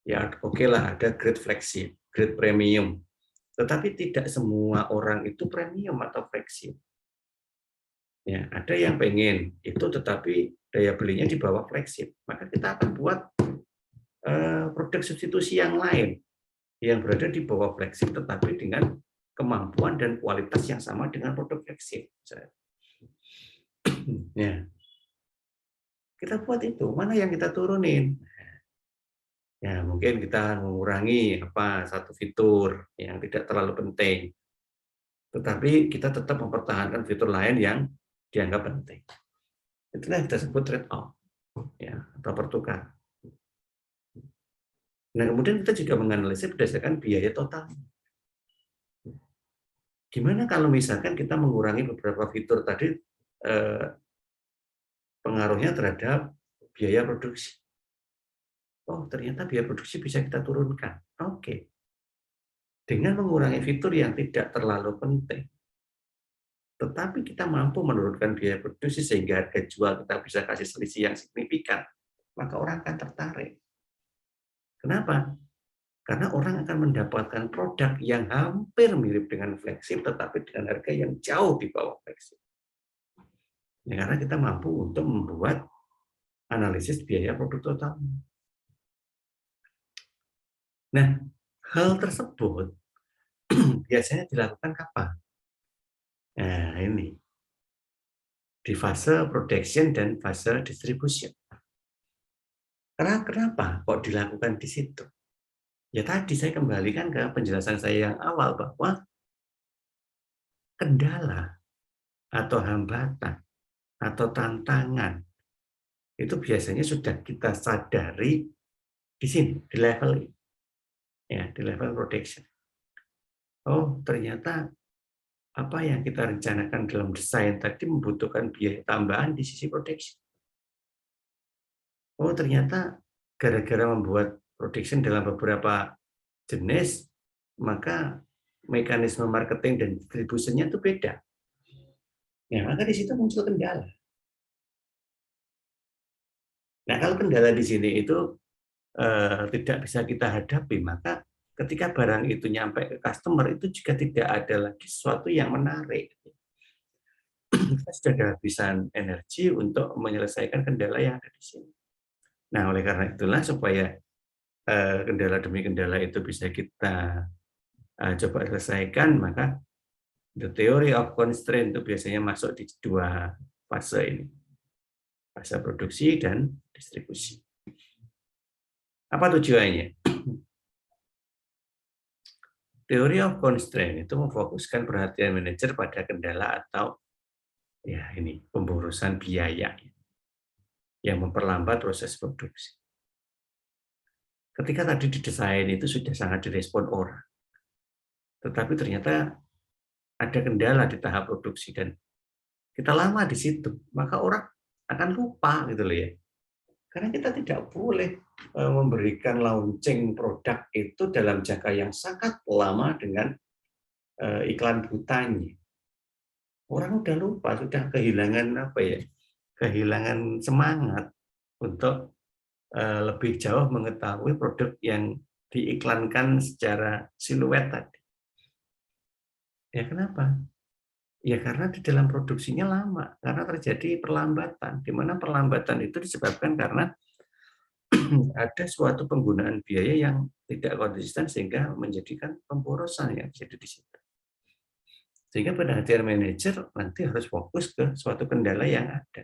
Ya, oke lah, ada grade flagship, grade premium. Tetapi tidak semua orang itu premium atau flagship. Ya, ada yang pengen itu tetapi daya belinya di bawah flagship. Maka kita akan buat produk substitusi yang lain yang berada di bawah flagship tetapi dengan kemampuan dan kualitas yang sama dengan produk flagship. Ya. Kita buat itu, mana yang kita turunin? Ya, mungkin kita mengurangi satu fitur yang tidak terlalu penting. Tetapi kita tetap mempertahankan fitur lain yang dianggap penting. Itulah yang kita sebut trade off, ya, atau pertukaran. Nah, kemudian kita juga menganalisis berdasarkan biaya total. Gimana kalau misalkan kita mengurangi beberapa fitur tadi, pengaruhnya terhadap biaya produksi. Oh, ternyata biaya produksi bisa kita turunkan. Oke. Dengan mengurangi fitur yang tidak terlalu penting, tetapi kita mampu menurunkan biaya produksi sehingga harga jual kita bisa kasih selisih yang signifikan, maka orang akan tertarik. Kenapa? Karena orang akan mendapatkan produk yang hampir mirip dengan flagship, tetapi dengan harga yang jauh di bawah flagship. Ya, karena kita mampu untuk membuat analisis biaya produk total. Nah, hal tersebut biasanya dilakukan kapan? Nah, ini di fase production dan fase distribution. Karena kenapa kok dilakukan di situ? Ya tadi saya kembalikan ke penjelasan saya yang awal bahwa kendala atau hambatan atau tantangan itu biasanya sudah kita sadari di sini, di level ini. Ya, di level production. Oh, ternyata apa yang kita rencanakan dalam desain tadi membutuhkan biaya tambahan di sisi production. Oh, ternyata gara-gara membuat production dalam beberapa jenis, maka mekanisme marketing dan distribusinya itu beda. Ya, maka di situ muncul kendala. Nah, kalau kendala di sini itu tidak bisa kita hadapi, maka ketika barang itu nyampe ke customer itu juga tidak ada lagi sesuatu yang menarik. Kita sudah kehabisan energi untuk menyelesaikan kendala yang ada di sini. Nah, oleh karena itulah supaya kendala demi kendala itu bisa kita coba selesaikan, maka the theory of constraint itu biasanya masuk di dua fase ini, fase produksi dan distribusi. Apa tujuannya? Theory of constraint itu memfokuskan perhatian manajer pada kendala atau ya ini pemborosan biaya yang memperlambat proses produksi. Ketika tadi didesain itu sudah sangat direspon orang, tetapi ternyata ada kendala di tahap produksi dan kita lama di situ, maka orang akan lupa gitu loh ya. Karena kita tidak boleh memberikan launching produk itu dalam jangka yang sangat lama dengan iklan butanya. Orang udah lupa, sudah kehilangan apa ya? Kehilangan semangat untuk lebih jauh mengetahui produk yang diiklankan secara siluet tadi. Ya kenapa? Ya karena di dalam produksinya lama, karena terjadi perlambatan, di mana perlambatan itu disebabkan karena ada suatu penggunaan biaya yang tidak konsisten sehingga menjadikan pemborosan yang terjadi di situ. Sehingga perhatian manajer nanti harus fokus ke suatu kendala yang ada.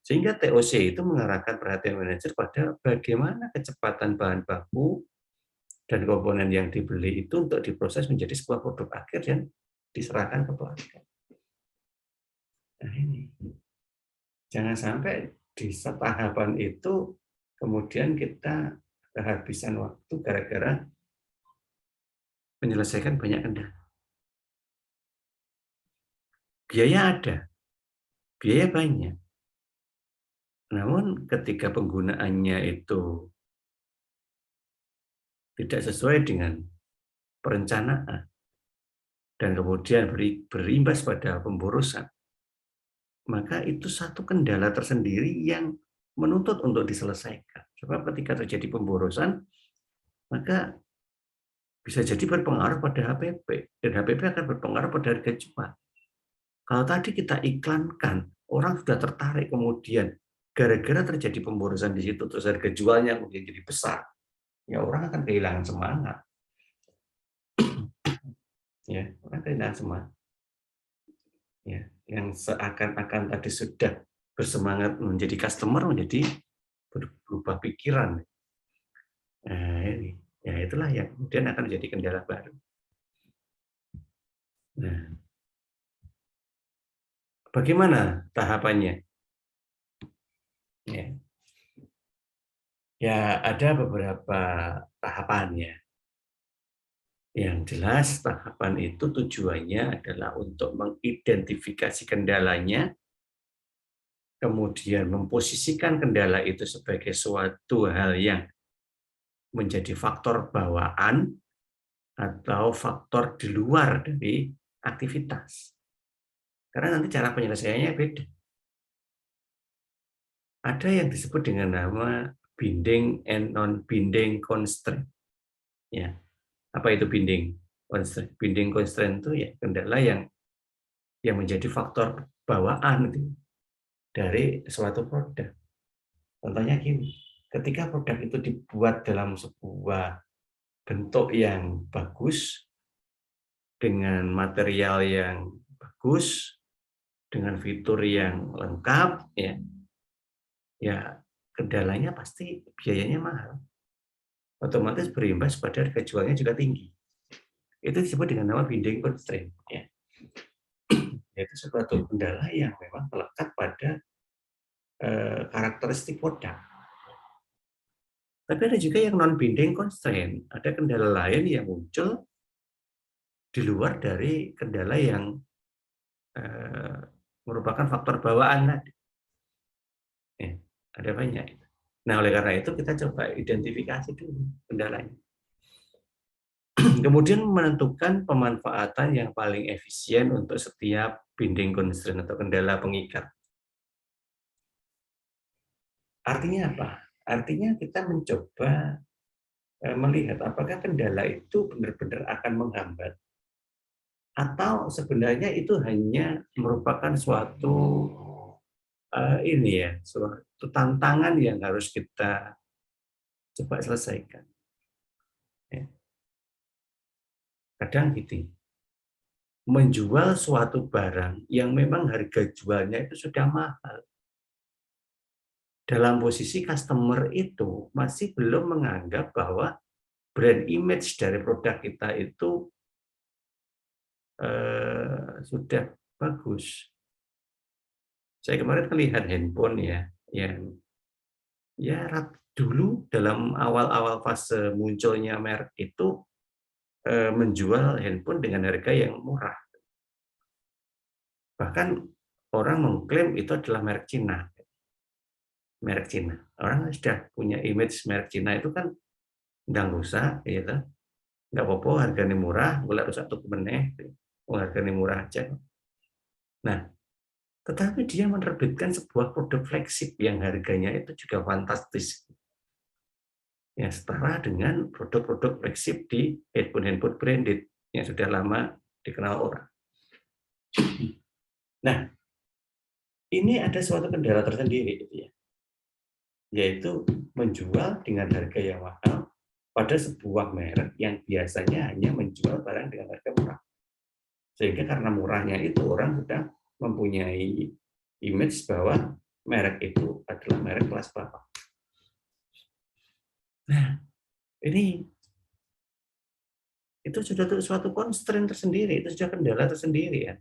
Sehingga TOC itu mengarahkan perhatian manajer pada bagaimana kecepatan bahan baku dan komponen yang dibeli itu untuk diproses menjadi sebuah produk akhir yang diserahkan ke pelanggan. Nah ini, jangan sampai di tahapan itu kemudian kita kehabisan waktu gara-gara menyelesaikan banyak kendala. Biaya ada, biaya banyak. Namun ketika penggunaannya itu tidak sesuai dengan perencanaan dan kemudian berimbas pada pemborosan, maka itu satu kendala tersendiri yang menuntut untuk diselesaikan. Sebab ketika terjadi pemborosan, maka bisa jadi berpengaruh pada HPP, dan HPP akan berpengaruh pada harga jual. Kalau tadi kita iklankan, orang sudah tertarik, kemudian gara-gara terjadi pemborosan di situ, terus harga jualnya kemudian jadi besar, ya orang akan kehilangan semangat. Ya, orang kehilangan semangat. Ya, yang seakan-akan tadi sudah bersemangat menjadi customer menjadi berubah pikiran. Nah, ini ya itulah yang kemudian akan menjadi kendala baru. Nah, bagaimana tahapannya? Ya, ya ada beberapa tahapannya. Yang jelas tahapan itu tujuannya adalah untuk mengidentifikasi kendalanya, kemudian memposisikan kendala itu sebagai suatu hal yang menjadi faktor bawaan atau faktor di luar dari aktivitas. Karena nanti cara penyelesaiannya beda. Ada yang disebut dengan nama binding and non-binding constraint. Ya, apa itu binding constraint? Binding constraint itu ya kendala yang menjadi faktor bawaan gitu, dari suatu produk. Contohnya gini, ketika produk itu dibuat dalam sebuah bentuk yang bagus, dengan material yang bagus, dengan fitur yang lengkap, ya kendalanya pasti biayanya mahal. Otomatis berimbas pada harga jualnya juga tinggi. Itu disebut dengan nama binding constraint. Ya. Yaitu suatu kendala yang memang melekat pada karakteristik produk. Tapi ada juga yang non-binding constraint. Ada kendala lain yang muncul di luar dari kendala yang merupakan faktor bawaan tadi. Ya, ada banyak. Nah, oleh karena itu kita coba identifikasi dulu kendalanya. Kemudian menentukan pemanfaatan yang paling efisien untuk setiap binding constraint atau kendala pengikat. Artinya apa? Artinya kita mencoba melihat apakah kendala itu benar-benar akan menghambat atau sebenarnya itu hanya merupakan suatu ini ya, suatu tantangan yang harus kita coba selesaikan. Ya. Kadang gitu, menjual suatu barang yang memang harga jualnya itu sudah mahal. Dalam posisi customer itu masih belum menganggap bahwa brand image dari produk kita itu sudah bagus. Saya kemarin melihat handphone ya, yang ya dulu dalam awal-awal fase munculnya merek itu menjual handphone dengan harga yang murah. Bahkan orang mengklaim itu adalah merek Cina. Merek Cina. Orang sudah punya image merek Cina itu kan nggak rusak, gitu. Nggak apa-apa, harganya murah, boleh rusak tuh meneh, harganya murah aja. Nah, tetapi dia menerbitkan sebuah produk flagship yang harganya itu juga fantastis. Ya, setara dengan produk-produk flagship di handphone-handphone branded yang sudah lama dikenal orang. Nah, ini ada suatu kendala tersendiri, gitu ya, yaitu menjual dengan harga yang mahal pada sebuah merek yang biasanya hanya menjual barang dengan harga murah. Sehingga karena murahnya itu orang sudah mempunyai image bahwa merek itu adalah merek kelas bawah. Nah, ini itu sudah suatu constraint tersendiri, itu sudah kendala tersendiri ya.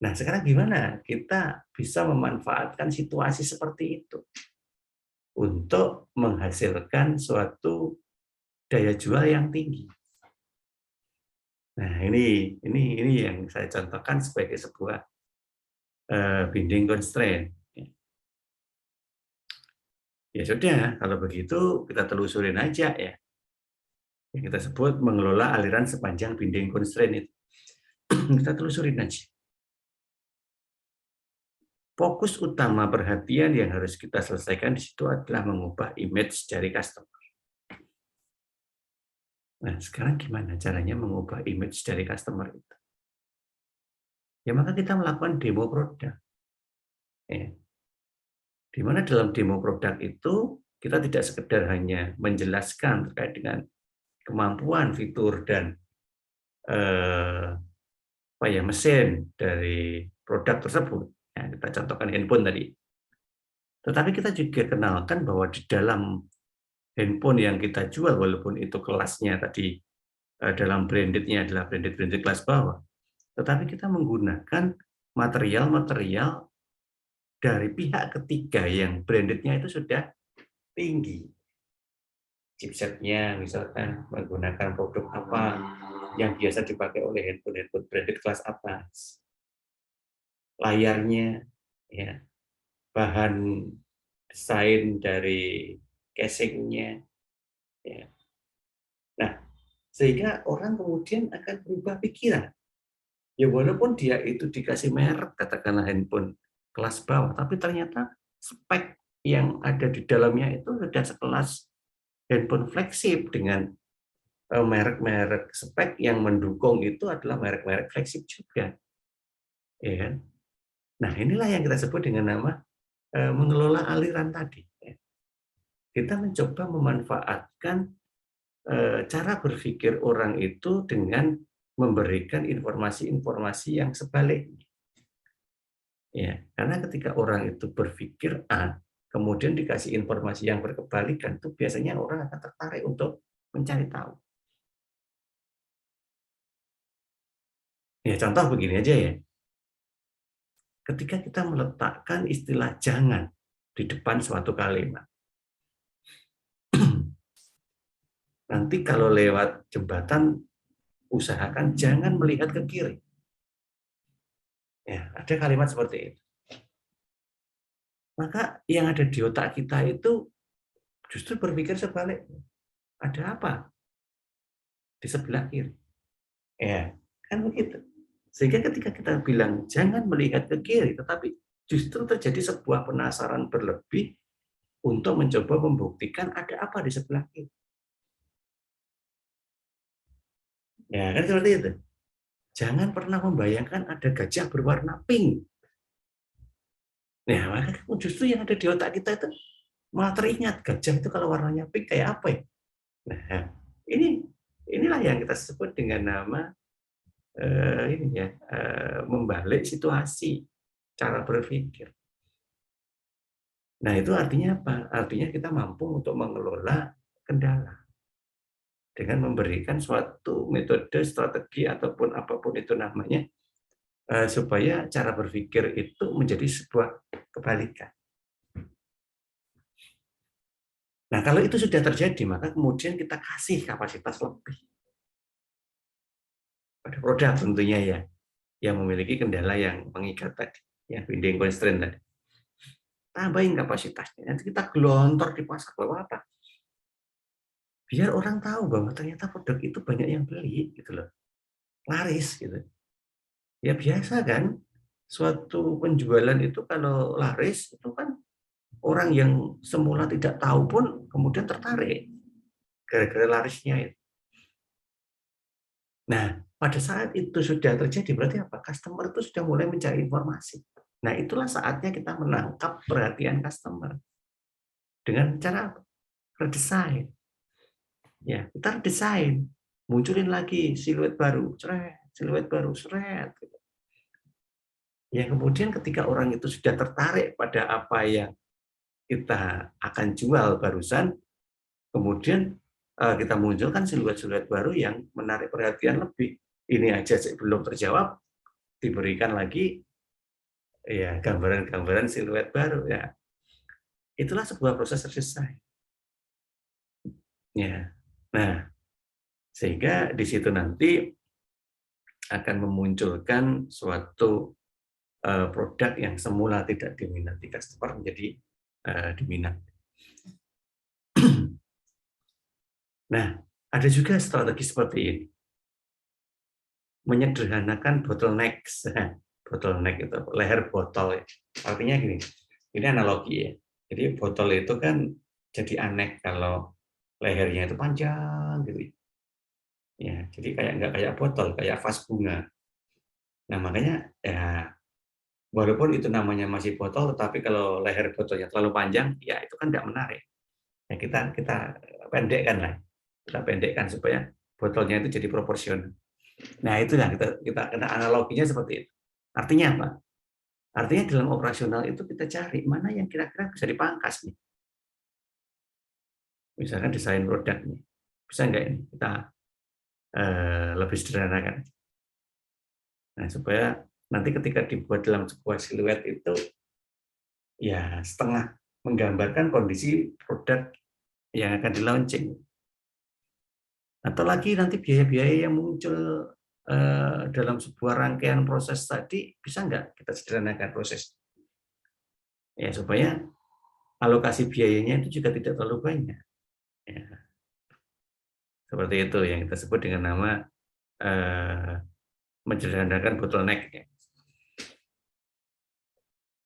Nah, sekarang gimana kita bisa memanfaatkan situasi seperti itu untuk menghasilkan suatu daya jual yang tinggi. Nah, ini yang saya contohkan sebagai sebuah binding constraint. Ya sudah, kalau begitu kita telusurin aja ya. Yang kita sebut mengelola aliran sepanjang binding constraint itu. Kita telusurin aja. Fokus utama perhatian yang harus kita selesaikan di situ adalah mengubah image dari customer. Nah, sekarang gimana caranya mengubah image dari customer itu? Ya maka kita melakukan demo produk. Ya. Di mana dalam demo produk itu kita tidak sekedar hanya menjelaskan terkait dengan kemampuan, fitur, dan mesin dari produk tersebut. Ya, kita contohkan handphone tadi. Tetapi kita juga kenalkan bahwa di dalam handphone yang kita jual, walaupun itu kelasnya tadi dalam brandednya adalah branded kelas bawah, tetapi kita menggunakan material-material dari pihak ketiga yang brandednya itu sudah tinggi. Chipsetnya misalkan menggunakan produk apa yang biasa dipakai oleh handphone branded kelas atas. Layarnya, ya, bahan desain dari casingnya. Ya. Nah, sehingga orang kemudian akan berubah pikiran. Ya walaupun dia itu dikasih merek, katakanlah handphone kelas bawah, tapi ternyata spek yang ada di dalamnya itu sudah sekelas handphone flagship dengan merek-merek spek yang mendukung itu adalah merek-merek flagship juga. Ya kan? Nah, inilah yang kita sebut dengan nama mengelola aliran tadi. Kita mencoba memanfaatkan cara berpikir orang itu dengan memberikan informasi-informasi yang sebaliknya. Ya, karena ketika orang itu berpikir A, kemudian dikasih informasi yang berkebalikan, itu biasanya orang akan tertarik untuk mencari tahu. Ya, contoh begini aja ya. Ketika kita meletakkan istilah jangan di depan suatu kalimat, nanti kalau lewat jembatan, usahakan jangan melihat ke kiri. Ya, ada kalimat seperti itu. Maka yang ada di otak kita itu Justru berpikir sebaliknya. Ada apa di sebelah kiri? Ya, kan begitu. Sehingga ketika kita bilang jangan melihat ke kiri, tetapi justru terjadi sebuah penasaran berlebih untuk mencoba membuktikan ada apa di sebelah kiri. Ya, kan seperti itu. Jangan pernah membayangkan ada gajah berwarna pink. Nah, maka justru yang ada di otak kita itu malah teringat gajah itu kalau warnanya pink kayak apa ya? Nah, inilah yang kita sebut dengan nama membalik situasi cara berpikir. Nah, itu artinya apa? Artinya kita mampu untuk mengelola kendala dengan memberikan suatu metode, strategi ataupun apapun itu namanya supaya cara berpikir itu menjadi sebuah kebalikan. Nah, kalau itu sudah terjadi, maka kemudian kita kasih kapasitas lebih pada produk tentunya ya, yang memiliki kendala yang mengikat tadi, yang binding constraint tadi. Tambahin kapasitasnya, nanti kita gelontor di pasar bahwa apa? Biar orang tahu bahwa ternyata produk itu banyak yang beli, gitu loh, laris gitu. Ya biasa kan, suatu penjualan itu kalau laris itu kan orang yang semula tidak tahu pun kemudian tertarik gara-gara larisnya itu. Nah, pada saat itu sudah terjadi berarti apa? Customer itu sudah mulai mencari informasi. Nah, itulah saatnya kita menangkap perhatian customer dengan cara apa? Redesign. Ya, kita redesign, munculin lagi siluet baru, siluet baru, gitu. Ya, kemudian ketika orang itu sudah tertarik pada apa yang kita akan jual barusan, kemudian kita munculkan siluet-siluet baru yang menarik perhatian lebih. Ini aja belum terjawab, diberikan lagi ya gambaran-gambaran siluet baru ya. Itulah sebuah proses redesign. Ya. Nah, sehingga di situ nanti akan memunculkan suatu produk yang semula tidak diminati customer menjadi diminati. Nah, ada juga strategi seperti ini. Menyederhanakan bottleneck. Bottleneck itu leher botol. Artinya gini, ini analogi ya. Jadi botol itu kan jadi aneh kalau lehernya itu panjang gitu. Ya, jadi nggak kayak botol, kayak vas bunga. Nah, makanya ya walaupun itu namanya masih botol, tetapi kalau leher botolnya terlalu panjang, ya itu kan nggak menarik. Ya, kita pendekkan lah, kita pendekkan supaya botolnya itu jadi proporsional. Nah, itulah kita kena analoginya seperti itu. Artinya apa? Artinya dalam operasional itu kita cari mana yang kira-kira bisa dipangkas nih. Misalkan desain produknya, bisa nggak ini kita lebih sederhanakan. Nah, supaya nanti ketika dibuat dalam sebuah siluet itu ya setengah menggambarkan kondisi produk yang akan di-launching. Atau lagi nanti biaya-biaya yang muncul dalam sebuah rangkaian proses tadi, bisa nggak kita sederhanakan proses? Ya, supaya alokasi biayanya itu juga tidak terlalu banyak. Ya, seperti itu yang kita sebut dengan nama menyederhanakan bottleneck. Ya.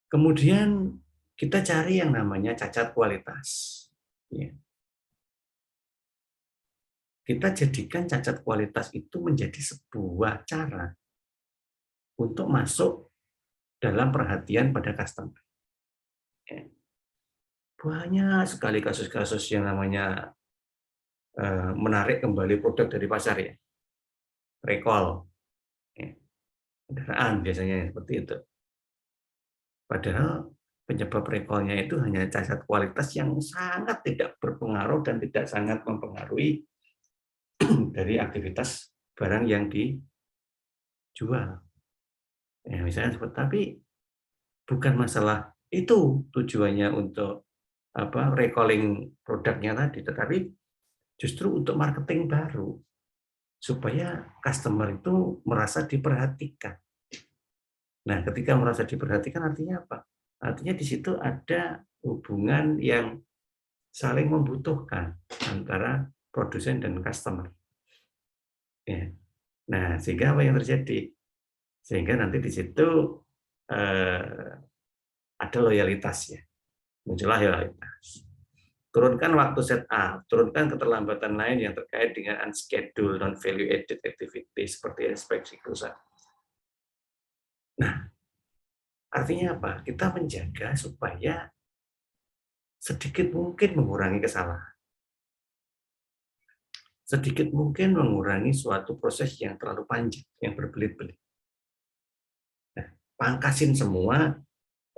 Kemudian kita cari yang namanya cacat kualitas. Ya. Kita jadikan cacat kualitas itu menjadi sebuah cara untuk masuk dalam perhatian pada customer. Ya. Banyak sekali kasus-kasus yang namanya menarik kembali produk dari pasar ya. Recall. Ya. Kendaraan biasanya seperti itu. Padahal penyebab recall-nya itu hanya cacat kualitas yang sangat tidak berpengaruh dan tidak sangat mempengaruhi dari aktivitas barang yang dijual. Ya, misalnya seperti tapi bukan masalah itu tujuannya untuk recalling produknya tadi, tetapi justru untuk marketing baru supaya customer itu merasa diperhatikan. Nah, ketika merasa diperhatikan artinya apa? Artinya di situ ada hubungan yang saling membutuhkan antara produsen dan customer. Ya. Nah, sehingga apa yang terjadi? Sehingga nanti di situ ada loyalitas ya, muncullah loyalitas. Turunkan waktu setup, turunkan keterlambatan lain yang terkait dengan unscheduled, non-value added activity seperti inspeksi perusahaan. Nah, artinya apa? Kita menjaga supaya sedikit mungkin mengurangi kesalahan. Sedikit mungkin mengurangi suatu proses yang terlalu panjang, yang berbelit-belit. Nah, pangkasin semua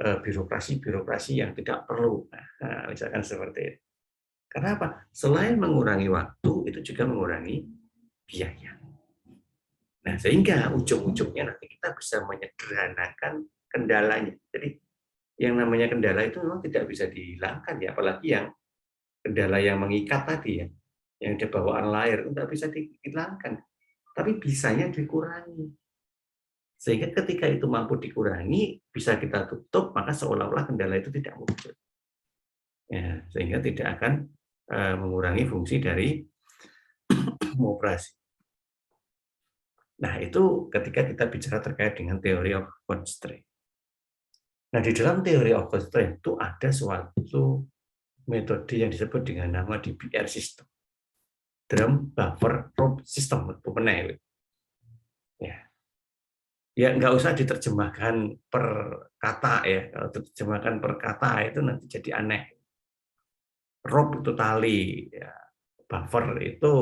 birokrasi-birokrasi yang tidak perlu. Nah, misalkan seperti itu. Karena apa? Selain mengurangi waktu, itu juga mengurangi biaya. Nah, sehingga ujung-ujungnya nanti kita bisa menyederhanakan kendalanya. Jadi, yang namanya kendala itu memang tidak bisa dihilangkan ya, apalagi yang kendala yang mengikat tadi ya, yang ada bawaan layar itu tidak bisa dihilangkan, tapi bisanya dikurangi. Sehingga ketika itu mampu dikurangi, bisa kita tutup, maka seolah-olah kendala itu tidak muncul. Ya, sehingga tidak akan mengurangi fungsi dari operasi. Nah, itu ketika kita bicara terkait dengan teori of constraint. Nah, di dalam teori of constraint itu ada suatu metode yang disebut dengan nama DBR system. Drum Buffer Rope System. Ya. Ya, nggak usah diterjemahkan per kata ya. Kalau diterjemahkan per kata itu nanti jadi aneh. Rope itu tali, ya. Buffer itu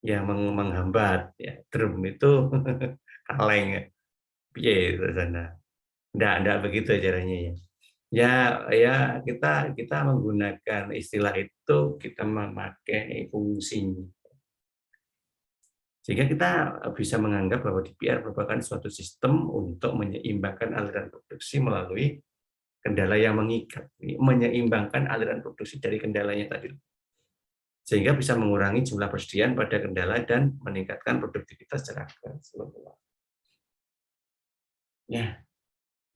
yang menghambat, ya. Drum itu kaleng, ya. Piye itu sana. Enggak begitu caranya ya. Ya, ya kita menggunakan istilah itu, kita memakai fungsinya. Sehingga kita bisa menganggap bahwa DPR merupakan suatu sistem untuk menyeimbangkan aliran produksi melalui kendala yang mengikat, menyeimbangkan aliran produksi dari kendalanya tadi. Sehingga bisa mengurangi jumlah persediaan pada kendala dan meningkatkan produktivitas secara keseluruhan.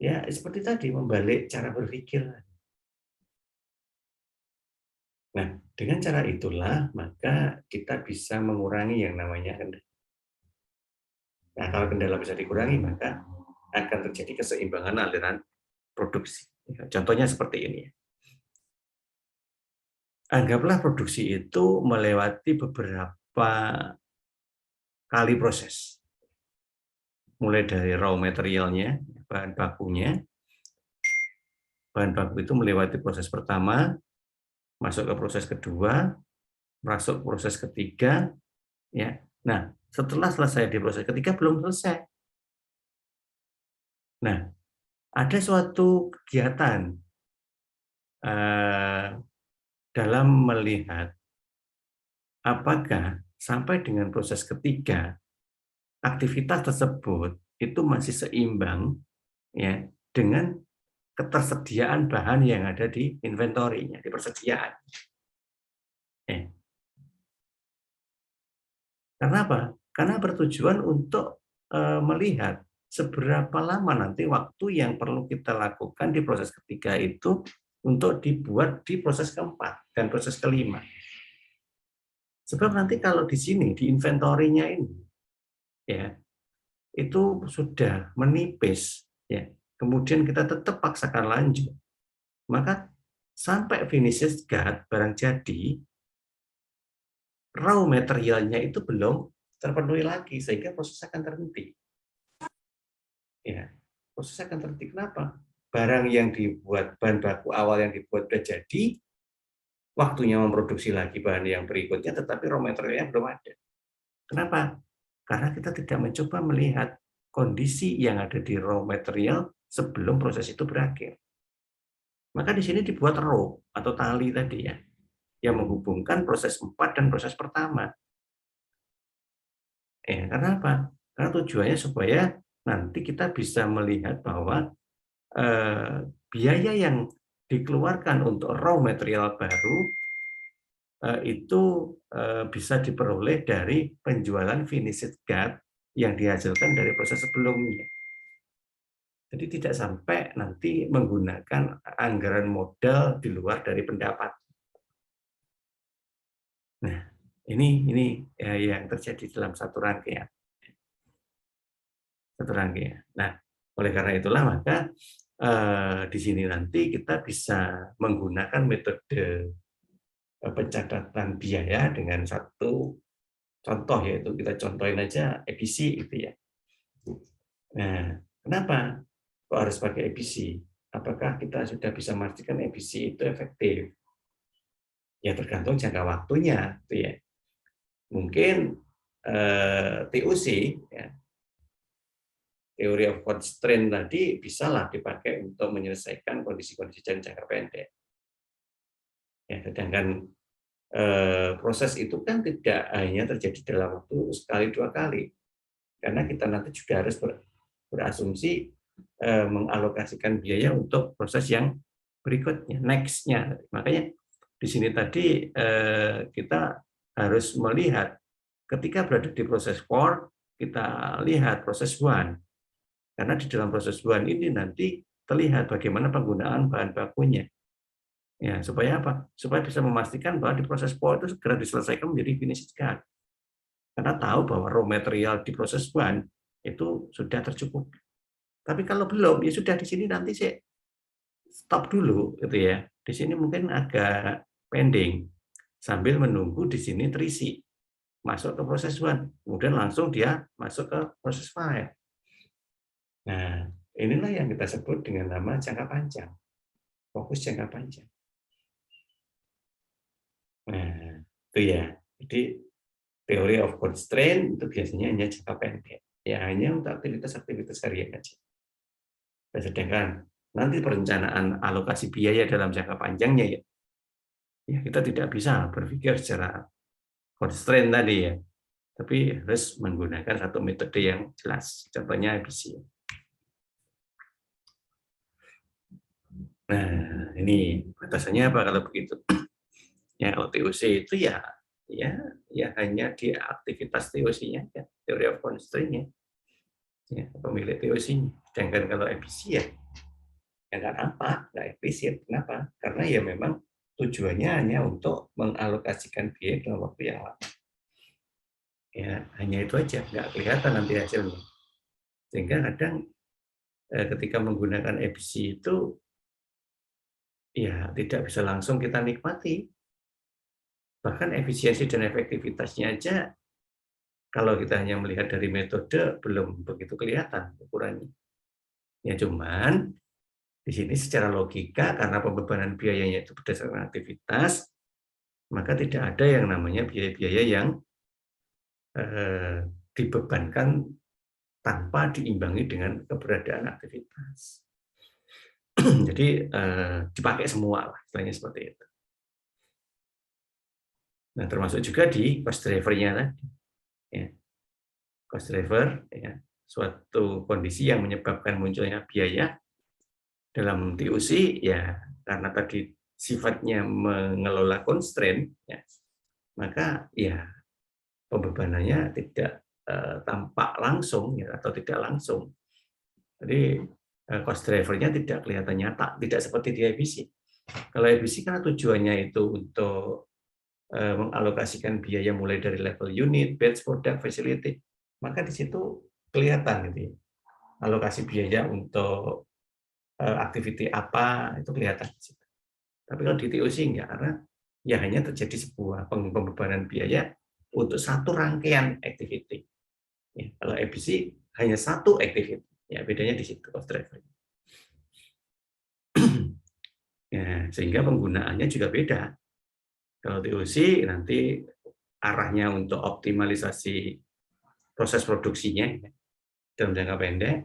Ya, seperti tadi, membalik cara berpikir. Nah, dengan cara itulah maka kita bisa mengurangi yang namanya kendala. Nah, kalau kendala bisa dikurangi, maka akan terjadi keseimbangan aliran produksi. Contohnya seperti ini. Anggaplah produksi itu melewati beberapa kali proses. Mulai dari raw materialnya, bahan bakunya. Bahan baku itu melewati proses pertama, masuk ke proses kedua, masuk proses ketiga, ya. Nah, setelah selesai di proses ketiga belum selesai. Nah, ada suatu kegiatan dalam melihat apakah sampai dengan proses ketiga aktivitas tersebut itu masih seimbang ya dengan ketersediaan bahan yang ada di inventory-nya, di persediaan. Karena apa? Karena bertujuan untuk melihat seberapa lama nanti waktu yang perlu kita lakukan di proses ketiga itu untuk dibuat di proses keempat dan proses kelima. Sebab nanti kalau di sini, di inventory-nya ini, ya, itu sudah menipis, ya, kemudian kita tetap paksakan lanjut, maka sampai finishes guard, barang jadi, raw materialnya itu belum terpenuhi lagi, sehingga proses akan terhenti. Ya, proses akan terhenti. Kenapa? Barang yang dibuat, bahan baku awal yang dibuat sudah jadi, waktunya memproduksi lagi bahan yang berikutnya, tetapi raw materialnya belum ada. Kenapa? Karena kita tidak mencoba melihat kondisi yang ada di raw material sebelum proses itu berakhir. Maka di sini dibuat rope atau tali tadi ya, yang menghubungkan proses 4 dan proses pertama. Karena apa? Karena tujuannya supaya nanti kita bisa melihat bahwa biaya yang dikeluarkan untuk raw material baru itu bisa diperoleh dari penjualan finished guard yang dihasilkan dari proses sebelumnya. Jadi tidak sampai nanti menggunakan anggaran modal di luar dari pendapat. Nah, ini ya, yang terjadi dalam satu rangkaian. Satu rangkaian. Nah, oleh karena itulah maka di sini nanti kita bisa menggunakan metode pencatatan biaya dengan satu contoh, yaitu kita contohin aja EBC gitu ya. Nah, kenapa kok harus pakai EBC? Apakah kita sudah bisa memastikan EBC itu efektif? Ya tergantung jangka waktunya, gitu ya. Mungkin TUC, ya, Theory of Constraint tadi bisalah dipakai untuk menyelesaikan kondisi-kondisi jangka pendek. Ya, sedangkan proses itu kan tidak hanya terjadi dalam waktu sekali dua kali, karena kita nanti juga harus berasumsi mengalokasikan biaya untuk proses yang berikutnya, next-nya. Makanya di sini tadi kita harus melihat ketika berada di proses 4, kita lihat proses 1. Karena di dalam proses 1 ini nanti terlihat bagaimana penggunaan bahan bakunya. Ya, supaya apa? Supaya bisa memastikan bahwa di proses 4 itu segera diselesaikan menjadi finished good. Karena tahu bahwa raw material di proses 1 itu sudah tercukupi. Tapi kalau belum, ya sudah di sini nanti saya stop dulu gitu ya. Di sini mungkin agak pending sambil menunggu di sini terisi masuk ke proses 1, kemudian langsung dia masuk ke proses 5. Nah, inilah yang kita sebut dengan nama jangka panjang, fokus jangka panjang. Nah, itu ya. Jadi teori of constraint itu biasanya hanya jangka pendek, ya hanya untuk aktivitas-aktivitas harian aja. Sedangkan nanti perencanaan alokasi biaya dalam jangka panjangnya ya kita tidak bisa berpikir secara constraint tadi ya, tapi harus menggunakan satu metode yang jelas. Contohnya EBC. Nah, ini batasannya apa kalau begitu? Ya, kalau TOC itu ya hanya di aktivitas TOC-nya, ya, teori of constraint-nya, ya, pemilik TOC-nya. Sedangkan kalau EBC ya nggak apa, nggak efisien. Kenapa? Karena ya memang tujuannya hanya untuk mengalokasikan biaya dalam waktu yang lama. Ya, hanya itu aja, nggak kelihatan nanti hasilnya. Sehingga kadang ketika menggunakan EBC itu ya tidak bisa langsung kita nikmati. Bahkan efisiensi dan efektivitasnya aja kalau kita hanya melihat dari metode belum begitu kelihatan ukurannya. Ya cuman di sini secara logika karena pembebanan biayanya itu berdasarkan aktivitas, maka tidak ada yang namanya biaya-biaya yang dibebankan tanpa diimbangi dengan keberadaan aktivitas. Jadi dipakai semua lah, istilahnya seperti itu. Nah, termasuk juga di cost driver-nya tadi. Ya. Cost driver, ya, suatu kondisi yang menyebabkan munculnya biaya dalam TOC, ya karena tadi sifatnya mengelola constraint, ya, maka ya pembebanannya tidak tampak langsung ya, atau tidak langsung. Jadi cost driver-nya tidak kelihatan nyata, tidak seperti di IBC. Kalau IBC kan tujuannya itu untuk mengalokasikan biaya mulai dari level unit, batch, product, facility, maka di situ kelihatan gitu ya. Alokasi biaya untuk activity apa itu kelihatan di situ. Tapi kalau di TOC enggak, karena ya hanya terjadi sebuah pembebanan biaya untuk satu rangkaian activity. Ya, kalau EBC hanya satu activity, ya bedanya di situ cost driver. Ya, sehingga penggunaannya juga beda. Kalau TOC nanti arahnya untuk optimalisasi proses produksinya dalam jangka pendek,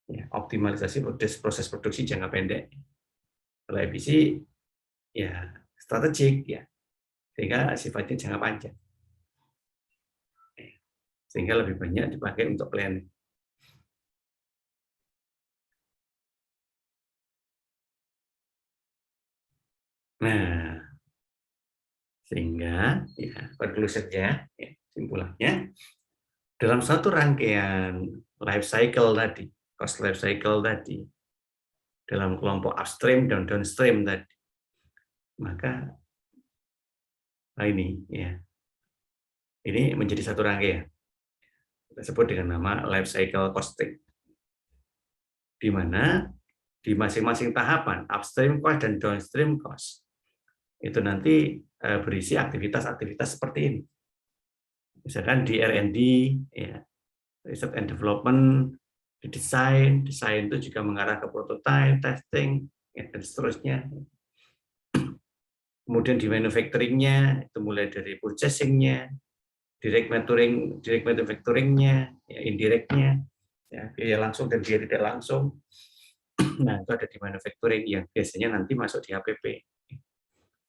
ya, optimalisasi proses produksi jangka pendek. Kalau EBC ya strategik ya, sehingga sifatnya jangka panjang. Sehingga lebih banyak dipakai untuk planning. Nah, sehingga ya conclusion-nya, ya, simpulannya dalam satu rangkaian life cycle tadi, cost life cycle tadi, dalam kelompok upstream dan downstream tadi, maka ini ya, ini menjadi satu rangkaian. Kita sebut dengan nama life cycle costing, di mana di masing-masing tahapan upstream cost dan downstream cost itu nanti berisi aktivitas-aktivitas seperti ini. Misalkan di R&D, ya, research and development, di desain itu juga mengarah ke prototype, testing, ya, dan seterusnya. Kemudian di manufacturing-nya, itu mulai dari purchasing-nya, direct manufacturing-nya, ya, indirect-nya, ya, biaya langsung dan biaya tidak langsung. Nah, itu ada di manufacturing yang biasanya nanti masuk di HPP.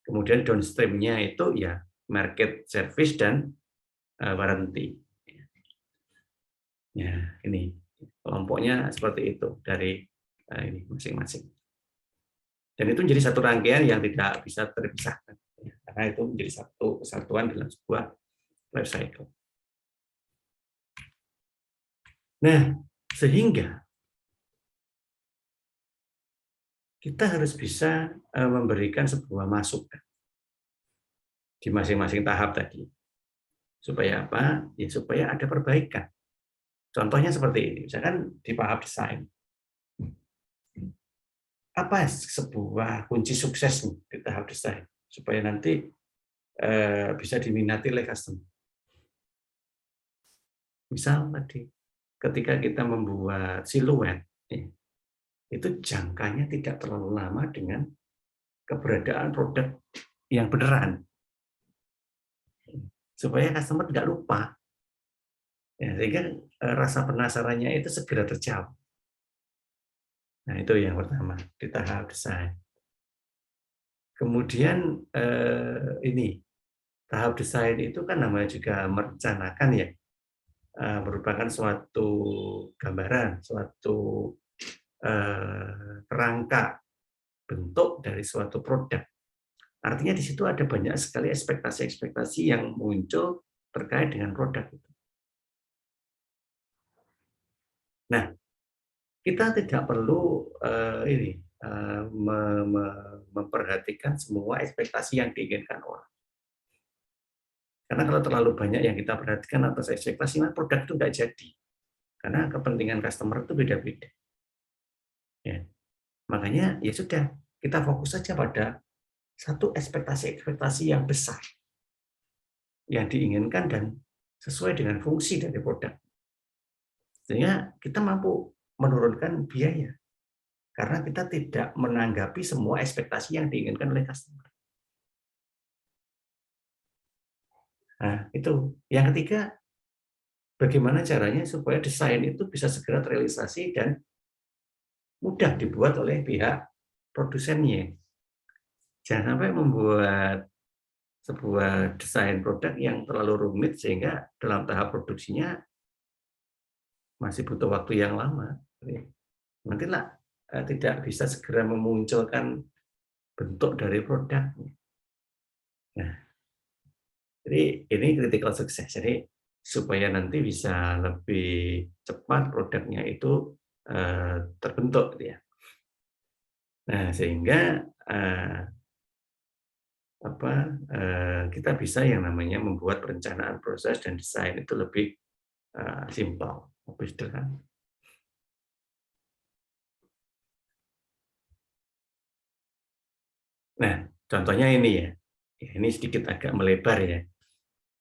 Kemudian downstream-nya itu ya market, service, dan warranty. Ya, ini kelompoknya seperti itu dari ini masing-masing. Dan itu menjadi satu rangkaian yang tidak bisa terpisahkan, ya, karena itu menjadi satu kesatuan dalam sebuah life cycle. Nah, sehingga kita harus bisa memberikan sebuah masukan di masing-masing tahap tadi. Supaya apa? Ya, supaya ada perbaikan. Contohnya seperti ini, misalkan di tahap desain. Apa sebuah kunci sukses di tahap desain supaya nanti bisa diminati oleh customer? Misal tadi, ketika kita membuat siluet, ya, itu jangkanya tidak terlalu lama dengan keberadaan produk yang beneran, supaya customer tidak lupa, ya, sehingga rasa penasarannya itu segera terjawab. Nah, itu yang pertama di tahap desain. Kemudian ini tahap desain itu kan namanya juga merencanakan, ya, merupakan suatu gambaran, suatu kerangka bentuk dari suatu produk. Artinya di situ ada banyak sekali ekspektasi-ekspektasi yang muncul terkait dengan produk itu. Nah, kita tidak perlu memperhatikan semua ekspektasi yang diinginkan orang. Karena kalau terlalu banyak yang kita perhatikan atas ekspektasi, produk itu nggak jadi. Karena kepentingan customer itu beda-beda. Ya. Makanya ya sudah, kita fokus saja pada satu ekspektasi-ekspektasi yang besar yang diinginkan dan sesuai dengan fungsi dari produk. Sehingga kita mampu menurunkan biaya karena kita tidak menanggapi semua ekspektasi yang diinginkan oleh customer. Nah, itu. Yang ketiga, bagaimana caranya supaya desain itu bisa segera terrealisasi dan mudah dibuat oleh pihak produsennya. Jangan sampai membuat sebuah desain produk yang terlalu rumit sehingga dalam tahap produksinya masih butuh waktu yang lama. Nantilah tidak bisa segera memunculkan bentuk dari produk. Nah, jadi ini critical success. Jadi supaya nanti bisa lebih cepat produknya itu terbentuk, ya. Nah, sehingga kita bisa yang namanya membuat perencanaan proses dan desain itu lebih simpel, lebih sederhana. Nah, contohnya ini, ya. Ini sedikit agak melebar, ya.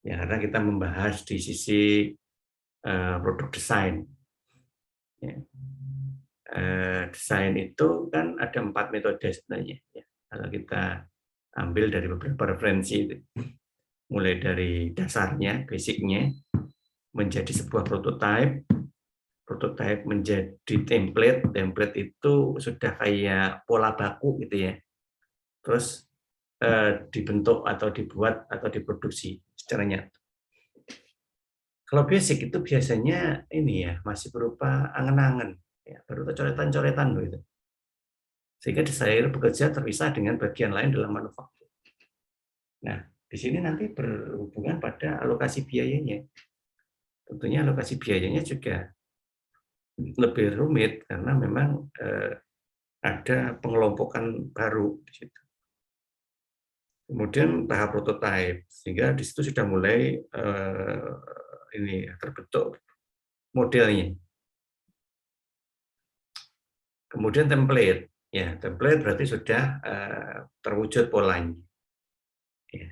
Ya, karena kita membahas di sisi produk desain. Ya. Desain itu kan ada 4 metode sebenarnya. Ya. Kalau kita ambil dari beberapa referensi, mulai dari dasarnya, basicnya, menjadi sebuah prototype, prototype menjadi template, template itu sudah kayak pola baku gitu, ya. Terus dibentuk atau dibuat atau diproduksi secara nyata. Kalau basic itu biasanya ini, ya, masih berupa angan-angan, ya, berupa coretan-coretan loh itu. Sehingga desainer bekerja terpisah dengan bagian lain dalam manufaktur. Nah, di sini nanti berhubungan pada alokasi biayanya. Tentunya alokasi biayanya juga lebih rumit karena memang ada pengelompokan baru di situ. Kemudian tahap prototype, sehingga di situ sudah mulai ini terbentuk modelnya. Kemudian template, ya template berarti sudah terwujud polanya. Ya.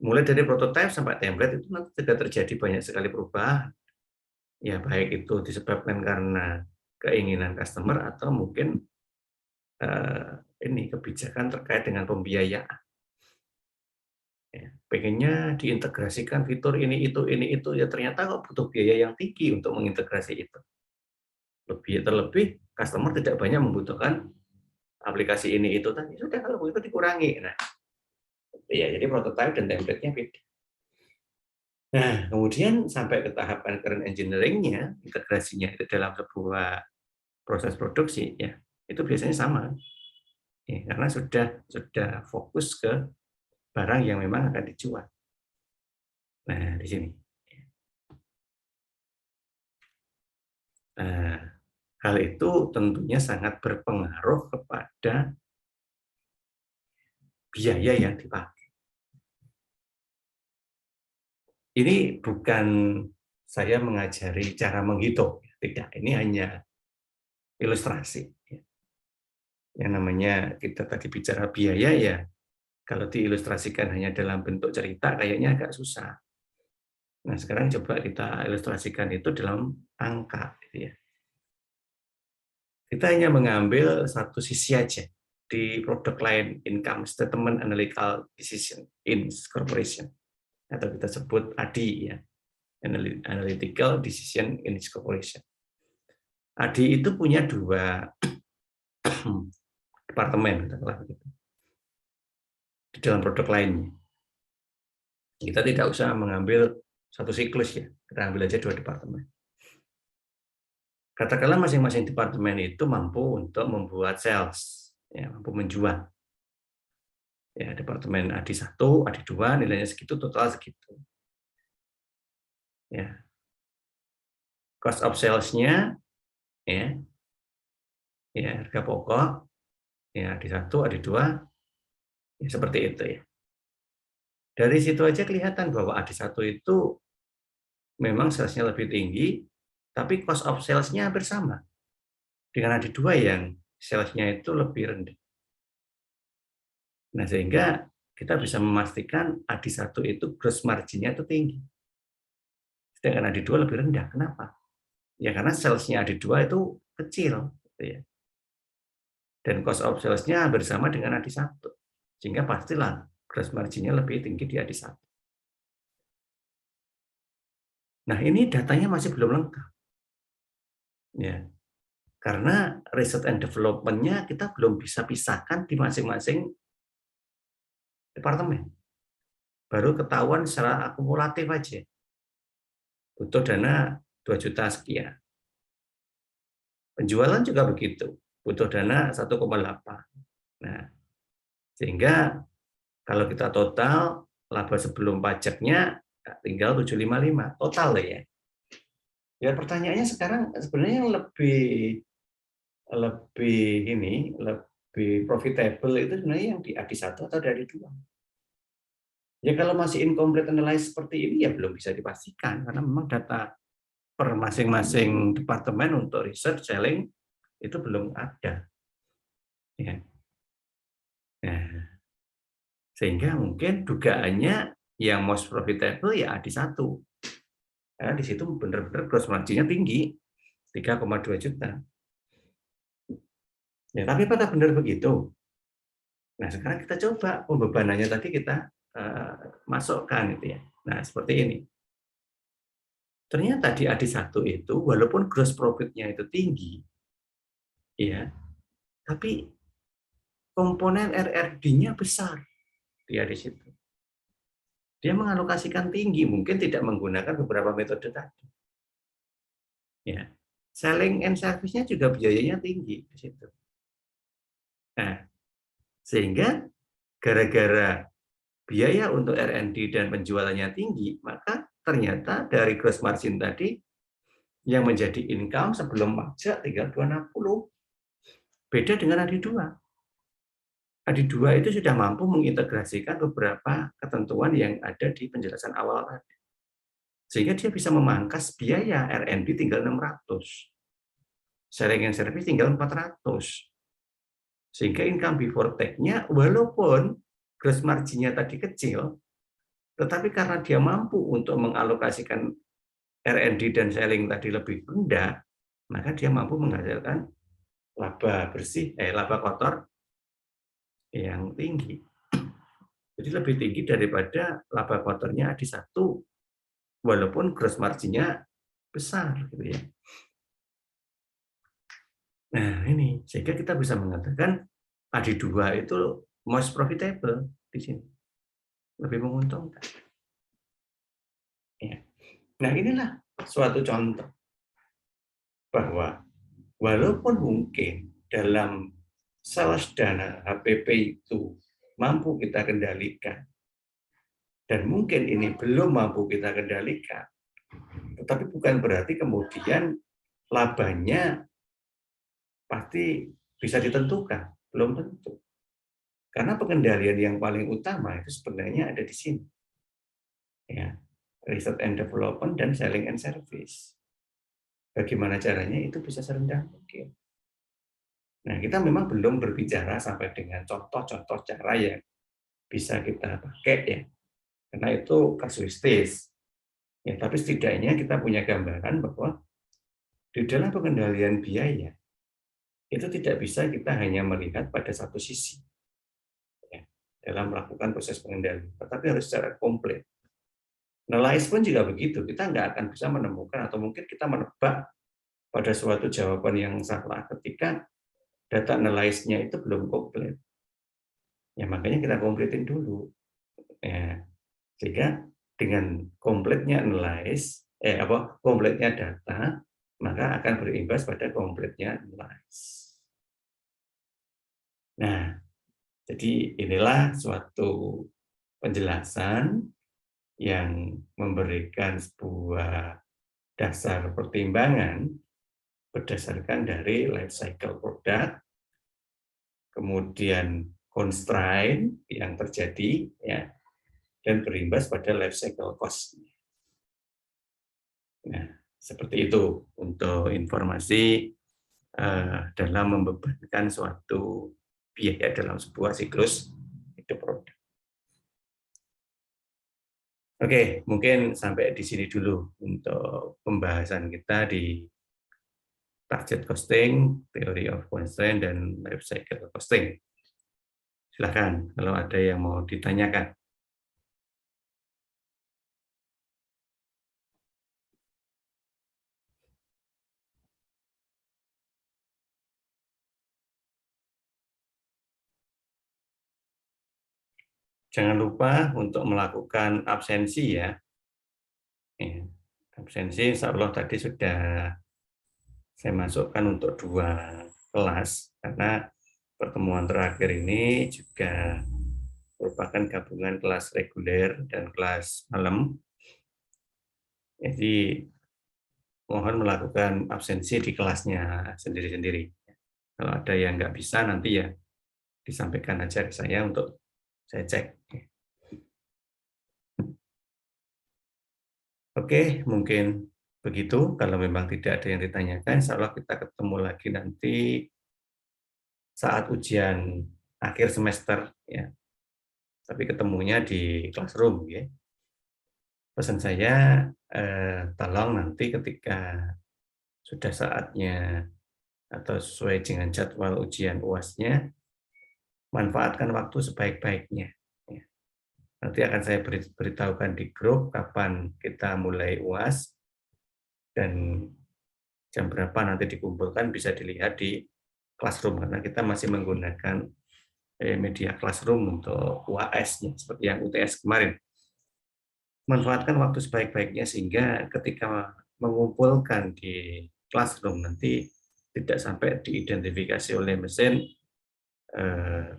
Mulai dari prototype sampai template itu nanti juga terjadi banyak sekali perubahan. Ya baik itu disebabkan karena keinginan customer atau mungkin ini kebijakan terkait dengan pembiayaan. Ya, pengennya diintegrasikan fitur ini itu ya ternyata kok butuh biaya yang tinggi untuk mengintegrasi itu. Terlebih customer tidak banyak membutuhkan aplikasi ini itu tadi, sudah kalau begitu dikurangi. Nah, ya jadi prototype dan template-nya beda. Nah, kemudian sampai ke tahap current engineering-nya, integrasinya itu dalam sebuah proses produksi, ya itu biasanya sama, ya, karena sudah fokus ke barang yang memang akan dijual. Nah, di sini. Nah, hal itu tentunya sangat berpengaruh kepada biaya yang dipakai. Ini bukan saya mengajari cara menghitung, tidak. Ini hanya ilustrasi. Yang namanya kita tadi bicara biaya ya, kalau diilustrasikan hanya dalam bentuk cerita kayaknya agak susah. Nah, sekarang coba kita ilustrasikan itu dalam angka. Gitu ya. Kita hanya mengambil satu sisi aja di produk lain, income statement analytical decision in corporation, atau kita sebut ADI ya, analytical decision in corporation. ADI itu punya dua departemen, di dalam produk lainnya. Kita tidak usah mengambil satu siklus ya, kita ambil aja dua departemen. Katakanlah masing-masing departemen itu mampu untuk membuat sales, ya, mampu menjual. Ya, departemen AD1, AD2 nilainya segitu, total segitu. Ya. Cost of sales-nya ya, ya harga pokok ya AD1, AD2 ya seperti itu ya. Dari situ aja kelihatan bahwa AD1 itu memang sales-nya lebih tinggi, tapi cost of sales-nya hampir sama dengan AD2 yang sales-nya itu lebih rendah. Nah, sehingga kita bisa memastikan AD1 itu gross margin-nya itu tinggi. Sedangkan AD2 lebih rendah. Kenapa? Ya karena sales-nya AD2 itu kecil. Gitu ya. Dan cost of sales-nya hampir sama dengan AD1. Sehingga pastilah gross margin-nya lebih tinggi di AD1. Nah, ini datanya masih belum lengkap. Ya. Karena research and development-nya kita belum bisa pisahkan di masing-masing departemen. Baru ketahuan secara akumulatif aja. Butuh dana 2 juta sekian. Penjualan juga begitu. Butuh dana 1,8. Nah, sehingga kalau kita total laba sebelum pajaknya tinggal 755 total ya. Ya pertanyaannya sekarang sebenarnya lebih profitable itu sebenarnya yang di AD1 atau dari dua. Ya kalau masih incomplete analysis seperti ini ya belum bisa dipastikan karena memang data per masing-masing departemen untuk research selling itu belum ada. Ya. Nah, sehingga mungkin dugaannya yang most profitable ya AD1. Karena di situ benar-benar gross margin-nya tinggi, 3,2 juta. Ya, tapi apakah benar begitu? Nah, sekarang kita coba pembebanannya tadi kita masukkan itu ya. Nah, seperti ini. Ternyata di AD1 itu walaupun gross profit-nya itu tinggi, ya, tapi komponen RRD-nya besar dia di situ. Dia mengalokasikan tinggi, mungkin tidak menggunakan beberapa metode tadi. Ya. Selling and service-nya juga biayanya tinggi di situ. Nah, sehingga gara-gara biaya untuk R&D dan penjualannya tinggi, maka ternyata dari gross margin tadi yang menjadi income sebelum pajak tinggal 260. Beda dengan AD2. AD2 itu sudah mampu mengintegrasikan beberapa ketentuan yang ada di penjelasan awal tadi. Sehingga dia bisa memangkas biaya R&D tinggal 600. Selling and service tinggal 400. Sehingga income before tax-nya walaupun gross margin-nya tadi kecil, tetapi karena dia mampu untuk mengalokasikan R&D dan selling tadi lebih rendah, maka dia mampu menghasilkan laba kotor yang tinggi. Jadi lebih tinggi daripada laba kotornya AD1, walaupun gross margin-nya besar, gitu ya. Nah, ini sehingga kita bisa mengatakan AD2 itu most profitable di sini, lebih menguntungkan. Ya. Nah, inilah suatu contoh bahwa walaupun mungkin dalam sales dana HPP itu mampu kita kendalikan, dan mungkin ini belum mampu kita kendalikan, tetapi bukan berarti kemudian labanya pasti bisa ditentukan, belum tentu. Karena pengendalian yang paling utama itu sebenarnya ada di sini. Ya, research and development dan selling and service. Bagaimana caranya itu bisa serendah mungkin. Nah, kita memang belum berbicara sampai dengan contoh-contoh cara yang bisa kita pakai ya. Karena itu kasuistis. Ya, tapi setidaknya kita punya gambaran bahwa di dalam pengendalian biaya itu tidak bisa kita hanya melihat pada satu sisi ya, dalam melakukan proses pengendalian, tetapi harus secara komplit. Nilais pun juga begitu, kita nggak akan bisa menemukan atau mungkin kita menebak pada suatu jawaban yang salah ketika data nilainya itu belum komplit. Ya makanya kita kompletin dulu. Ya, sehingga dengan komplitnya nilais, komplitnya data, maka akan berimbas pada komplitnya nilais. Nah, jadi inilah suatu penjelasan yang memberikan sebuah dasar pertimbangan berdasarkan dari life cycle produk, kemudian constraint yang terjadi, ya, dan berimbas pada life cycle cost. Nah, seperti itu untuk informasi dalam membebankan suatu biaya dalam sebuah siklus hidup produk. Oke, mungkin sampai di sini dulu untuk pembahasan kita di target costing, theory of constraint, dan life cycle costing. Silakan kalau ada yang mau ditanyakan. Jangan lupa untuk melakukan absensi ya. Absensi insya Allah tadi sudah saya masukkan untuk 2 kelas, karena pertemuan terakhir ini juga merupakan gabungan kelas reguler dan kelas malam. Jadi mohon melakukan absensi di kelasnya sendiri-sendiri. Kalau ada yang nggak bisa nanti ya disampaikan aja ke saya untuk saya cek. Oke, mungkin begitu. Kalau memang tidak ada yang ditanyakan, insya Allah kita ketemu lagi nanti saat ujian akhir semester ya. Tapi ketemunya di classroom ya. Pesan saya tolong nanti ketika sudah saatnya atau sesuai dengan jadwal ujian UAS-nya, manfaatkan waktu sebaik-baiknya. Ya. Nanti akan saya beritahukan di grup kapan kita mulai UAS dan jam berapa nanti dikumpulkan, bisa dilihat di classroom karena kita masih menggunakan media classroom untuk UAS-nya seperti yang UTS kemarin. Manfaatkan waktu sebaik-baiknya sehingga ketika mengumpulkan di classroom nanti tidak sampai diidentifikasi oleh mesin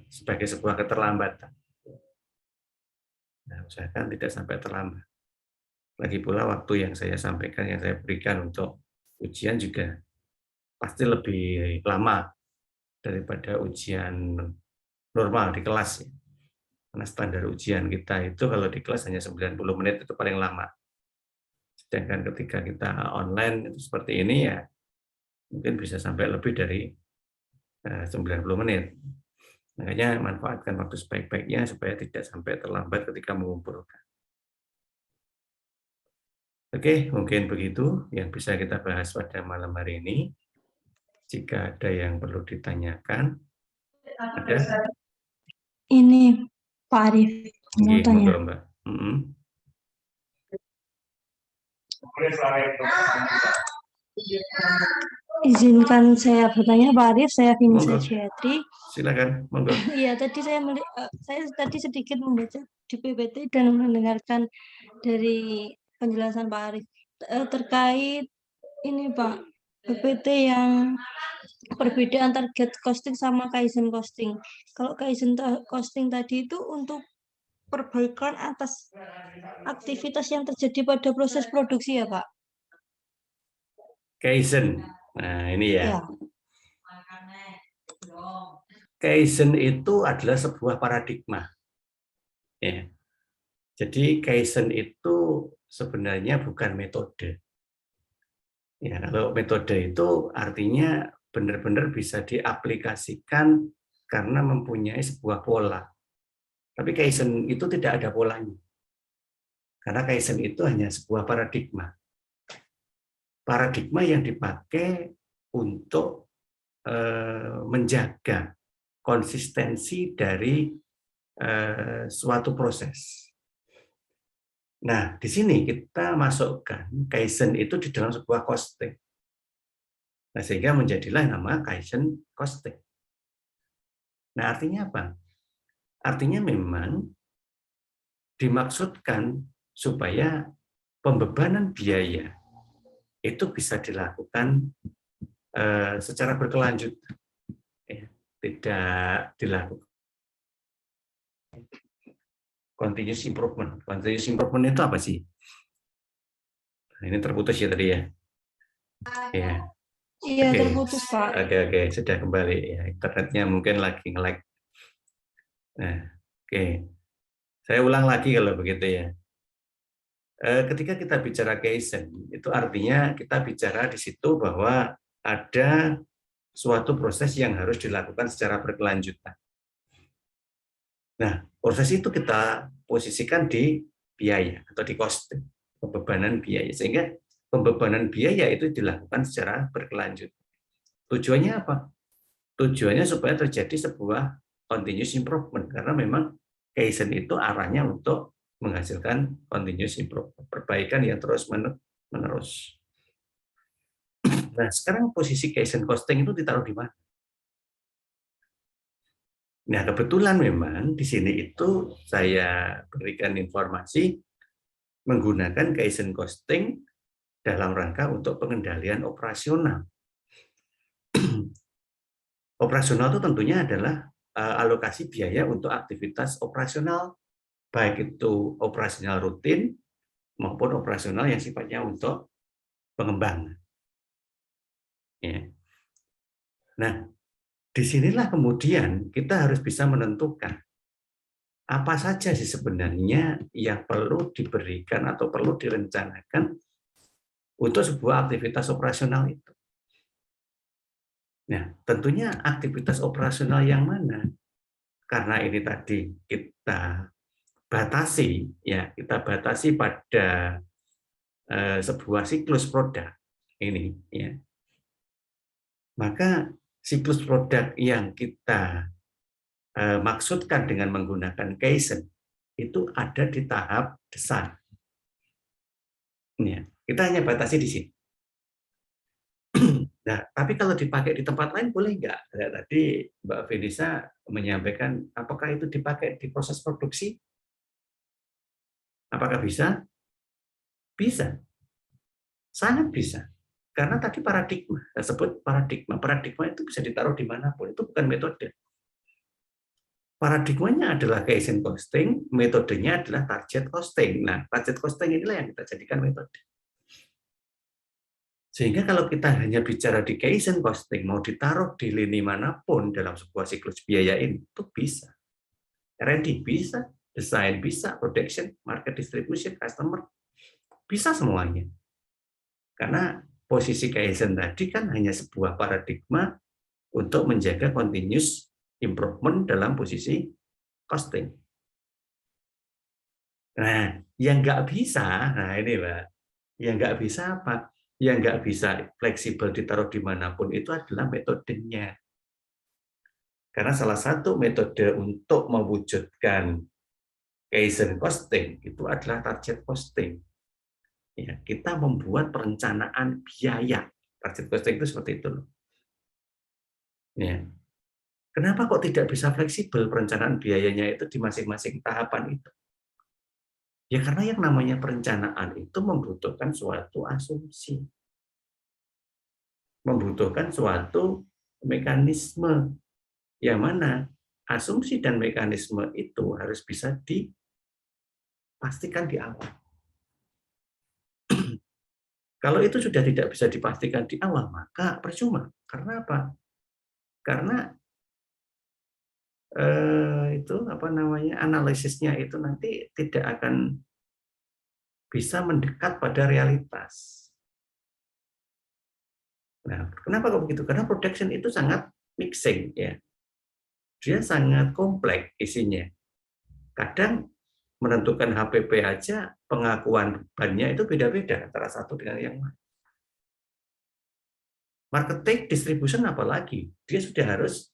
sebagai sebuah keterlambatan. Nah, usahakan tidak sampai terlambat. Lagi pula waktu yang saya sampaikan, yang saya berikan untuk ujian juga pasti lebih lama daripada ujian normal di kelas. Karena standar ujian kita itu kalau di kelas hanya 90 menit itu paling lama. Sedangkan ketika kita online itu seperti ini ya mungkin bisa sampai lebih dari 90 menit. Makanya manfaatkan waktu sebaik-baiknya supaya tidak sampai terlambat ketika mengumpulkan. Oke, mungkin begitu yang bisa kita bahas pada malam hari ini. Jika ada yang perlu ditanyakan, ada? Ini Pak Arif mau Oke, tanya. monggo, Mbak. Izinkan saya bertanya, Pak Arif. Saya Vinsa Monggo. Jayatri. Silakan, monggo. Iya, tadi saya tadi sedikit membaca di PPT dan mendengarkan dari penjelasan Pak Arif terkait ini Pak, PPT yang perbedaan target costing sama Kaizen costing. Kalau Kaizen costing tadi itu untuk perbaikan atas aktivitas yang terjadi pada proses produksi ya Pak? Kaizen. Nah, ini ya. Ya. Kaizen itu adalah sebuah paradigma. Ya. Jadi Kaizen itu sebenarnya bukan metode. Ya, kalau metode itu artinya benar-benar bisa diaplikasikan karena mempunyai sebuah pola. Tapi Kaizen itu tidak ada polanya. Karena Kaizen itu hanya sebuah paradigma. Paradigma yang dipakai untuk menjaga konsistensi dari suatu proses. Nah, di sini kita masukkan Kaizen itu di dalam sebuah costing. Nah, sehingga menjadilah nama Kaizen costing. Nah, artinya apa? Artinya memang dimaksudkan supaya pembebanan biaya itu bisa dilakukan secara berkelanjutan. Tidak dilakukan continuous improvement. Continuous improvement itu apa sih? Nah, ini terputus ya tadi ya. Ya. Iya, terputus Pak. Oke, sudah kembali ya. Internetnya mungkin lagi nge-lag. Nah, oke. Saya ulang lagi kalau begitu ya. Ketika kita bicara Kaizen, itu artinya kita bicara di situ bahwa ada suatu proses yang harus dilakukan secara berkelanjutan. Nah, proses itu kita posisikan di biaya atau di costing, pembebanan biaya. Sehingga pembebanan biaya itu dilakukan secara berkelanjutan. Tujuannya apa? Tujuannya supaya terjadi sebuah continuous improvement. Karena memang Kaizen itu arahnya untuk menghasilkan continuous improvement, perbaikan yang terus-menerus. Nah, sekarang posisi Kaizen costing itu ditaruh di mana? Nah, kebetulan memang di sini itu saya berikan informasi menggunakan Kaizen costing dalam rangka untuk pengendalian operasional. Operasional itu tentunya adalah alokasi biaya untuk aktivitas operasional, baik itu operasional rutin maupun operasional yang sifatnya untuk pengembangan. Ya. Nah, disinilah kemudian kita harus bisa menentukan apa saja sih sebenarnya yang perlu diberikan atau perlu direncanakan untuk sebuah aktivitas operasional itu. Nah, tentunya aktivitas operasional yang mana? Karena ini tadi kita batasi, ya kita batasi pada sebuah siklus produk ini, ya. Maka siklus produk yang kita maksudkan dengan menggunakan Kaizen itu ada di tahap desain. Ya, kita hanya batasi di sini. Nah, tapi kalau dipakai di tempat lain boleh nggak? Tadi Mbak Venisa menyampaikan, apakah itu dipakai di proses produksi? Apakah bisa? Bisa. Sangat bisa. Karena tadi paradigma, saya sebut paradigma. Paradigma itu bisa ditaruh di manapun, itu bukan metode. Paradigmanya adalah Kaizen costing, metodenya adalah target costing. Nah, target costing inilah yang kita jadikan metode. Sehingga kalau kita hanya bicara di Kaizen costing, mau ditaruh di lini manapun dalam sebuah siklus biaya ini, itu bisa. R&D bisa, desain bisa, production, market distribution, customer, bisa semuanya. Karena posisi Kaizen tadi kan hanya sebuah paradigma untuk menjaga continuous improvement dalam posisi costing. Nah, yang nggak bisa, nah ini Mbak, yang nggak bisa apa? Yang nggak bisa fleksibel ditaruh dimanapun itu adalah metodenya. Karena salah satu metode untuk mewujudkan Kaizen costing itu adalah target costing. Ya, kita membuat perencanaan biaya. Target costing itu seperti itu loh. Ya. Kenapa kok tidak bisa fleksibel perencanaan biayanya itu di masing-masing tahapan itu? Ya karena yang namanya perencanaan itu membutuhkan suatu asumsi. Membutuhkan suatu mekanisme yang mana asumsi dan mekanisme itu harus bisa dipastikan di awal. Kalau itu sudah tidak bisa dipastikan di awal, maka percuma. Karena apa? Karena itu apa namanya analisisnya itu nanti tidak akan bisa mendekat pada realitas. Nah, kenapa kok begitu? Karena production itu sangat mixing ya. Dia sangat kompleks isinya. Kadang menentukan HPP aja pengakuan bannya itu beda-beda antara satu dengan yang lain. Marketing, distribution apalagi, dia sudah harus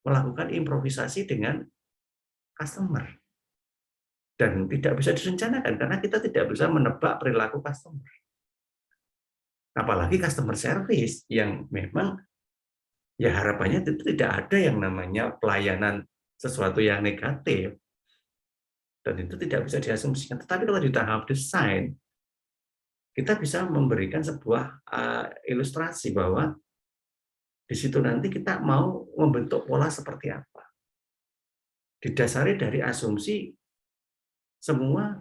melakukan improvisasi dengan customer. Dan tidak bisa direncanakan karena kita tidak bisa menebak perilaku customer. Apalagi customer service yang memang ya harapannya itu tidak ada yang namanya pelayanan sesuatu yang negatif. Dan itu tidak bisa diasumsikan. Tetapi kalau di tahap desain, kita bisa memberikan sebuah ilustrasi bahwa di situ nanti kita mau membentuk pola seperti apa. Didasari dari asumsi semua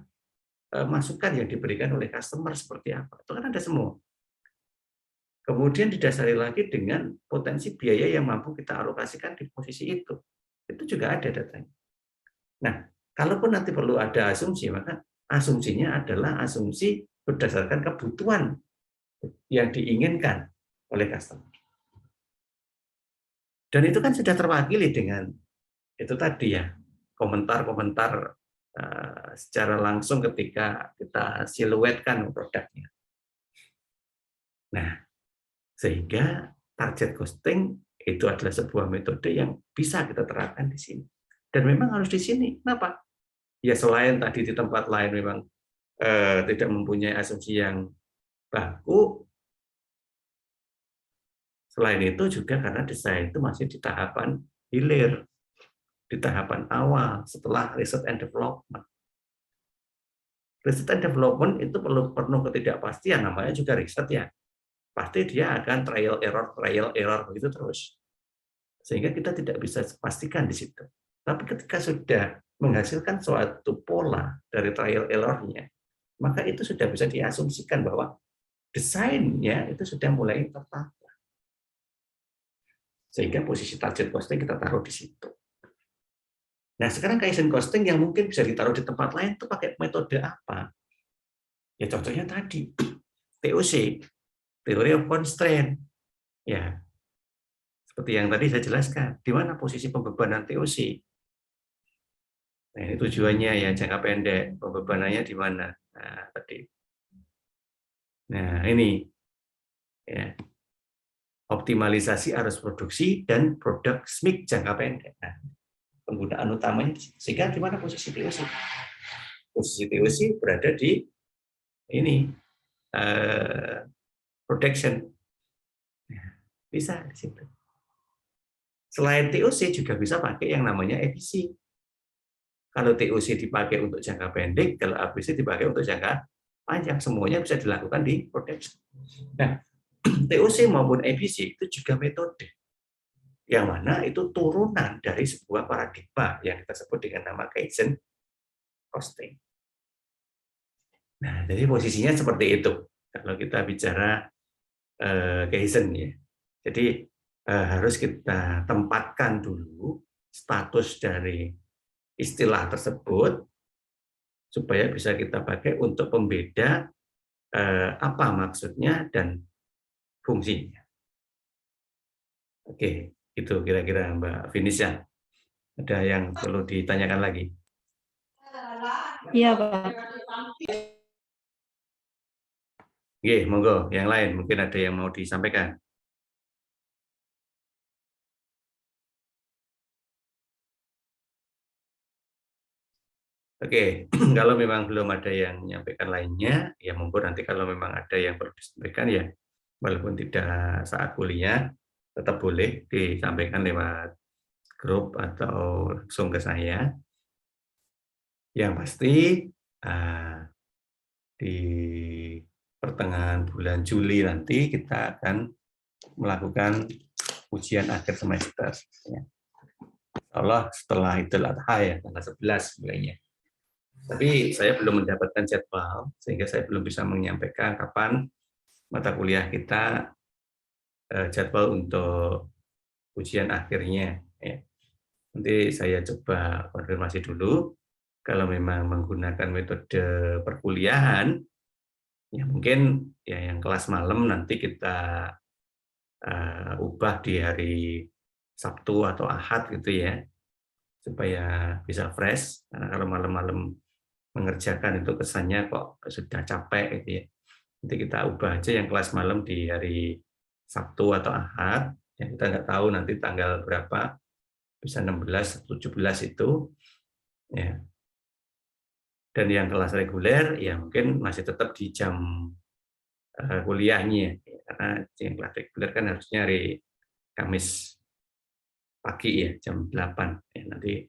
masukan yang diberikan oleh customer seperti apa. Itu kan ada semua. Kemudian didasari lagi dengan potensi biaya yang mampu kita alokasikan di posisi itu. Itu juga ada datanya. Nah, kalaupun nanti perlu ada asumsi, maka asumsinya adalah asumsi berdasarkan kebutuhan yang diinginkan oleh customer. Dan itu kan sudah terwakili dengan itu tadi ya, komentar-komentar secara langsung ketika kita siluetkan produknya. Nah, sehingga target costing itu adalah sebuah metode yang bisa kita terapkan di sini. Dan memang harus di sini. Kenapa? Ya selain tadi di tempat lain memang tidak mempunyai asumsi yang baku, selain itu juga karena desain itu masih di tahapan hilir, di tahapan awal setelah research and development. Research and development itu perlu ketidakpastian, namanya juga riset ya. Pasti dia akan trial error begitu terus. Sehingga kita tidak bisa pastikan di situ. Tapi ketika sudah menghasilkan suatu pola dari trial error-nya, maka itu sudah bisa diasumsikan bahwa desainnya itu sudah mulai tertata. Sehingga posisi target costing kita taruh di situ. Nah, sekarang Kaizen costing yang mungkin bisa ditaruh di tempat lain itu pakai metode apa? Ya contohnya tadi, TOC, Theory of Constraint. Ya, seperti yang tadi saya jelaskan, di mana posisi pembebanan TOC. Nah, ini tujuannya ya jangka pendek, pembebanannya di mana? Nah, tadi. Nah, ini ya. Optimalisasi arus produksi dan produk mix jangka pendek. Nah, penggunaan utamanya sehingga di mana posisi TOC? Posisi TOC berada di ini production. Bisa di situ. Selain TOC juga bisa pakai yang namanya ABC. Kalau TOC dipakai untuk jangka pendek, kalau ABC dipakai untuk jangka panjang, semuanya bisa dilakukan di production. Nah, TOC maupun ABC itu juga metode yang mana itu turunan dari sebuah paradigma yang kita sebut dengan nama Kaizen costing. Nah, jadi posisinya seperti itu. Kalau kita bicara Kaizen ya. Jadi harus kita tempatkan dulu status dari istilah tersebut supaya bisa kita pakai untuk pembeda apa maksudnya dan fungsinya. Oke, itu kira-kira Mbak Finisha. Ada yang perlu ditanyakan lagi? Iya, Pak. Oke, monggo. Yang lain mungkin ada yang mau disampaikan. Oke, kalau memang belum ada yang menyampaikan lainnya, ya monggo nanti kalau memang ada yang perlu disampaikan ya, walaupun tidak saat kuliah, tetap boleh disampaikan lewat grup atau langsung ke saya. Yang pasti di pertengahan bulan Juli nanti kita akan melakukan ujian akhir semester. Ya. Allah setelah Idul Adha ya, tanggal 11 mulainya. Tapi saya belum mendapatkan jadwal, sehingga saya belum bisa menyampaikan kapan mata kuliah kita jadwal untuk ujian akhirnya. Ya. Nanti saya coba konfirmasi dulu. Kalau memang menggunakan metode perkuliahan, ya mungkin ya yang kelas malam nanti kita ubah di hari Sabtu atau Ahad gitu ya, supaya bisa fresh. Karena kalau malam-malam mengerjakan itu kesannya kok sudah capek gitu ya. Nanti kita ubah aja yang kelas malam di hari Sabtu atau Ahad. Yang kita nggak tahu nanti tanggal berapa, bisa 16 atau 17 itu. Ya. Dan yang kelas reguler ya mungkin masih tetap di jam kuliahnya. Karena yang kelas reguler kan harusnya hari Kamis pagi ya, jam 8. Ya, nanti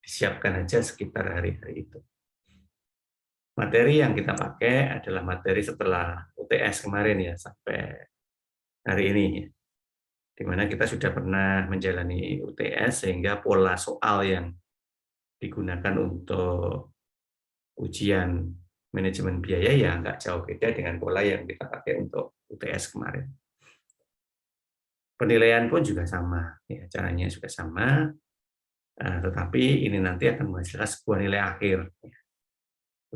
disiapkan aja sekitar hari-hari itu. Materi yang kita pakai adalah materi setelah UTS kemarin ya, sampai hari ini ya. Di mana kita sudah pernah menjalani UTS sehingga pola soal yang digunakan untuk ujian manajemen biaya ya nggak jauh beda dengan pola yang kita pakai untuk UTS kemarin. Penilaian pun juga sama, ya, caranya juga sama, tetapi ini nanti akan menghasilkan sebuah nilai akhir.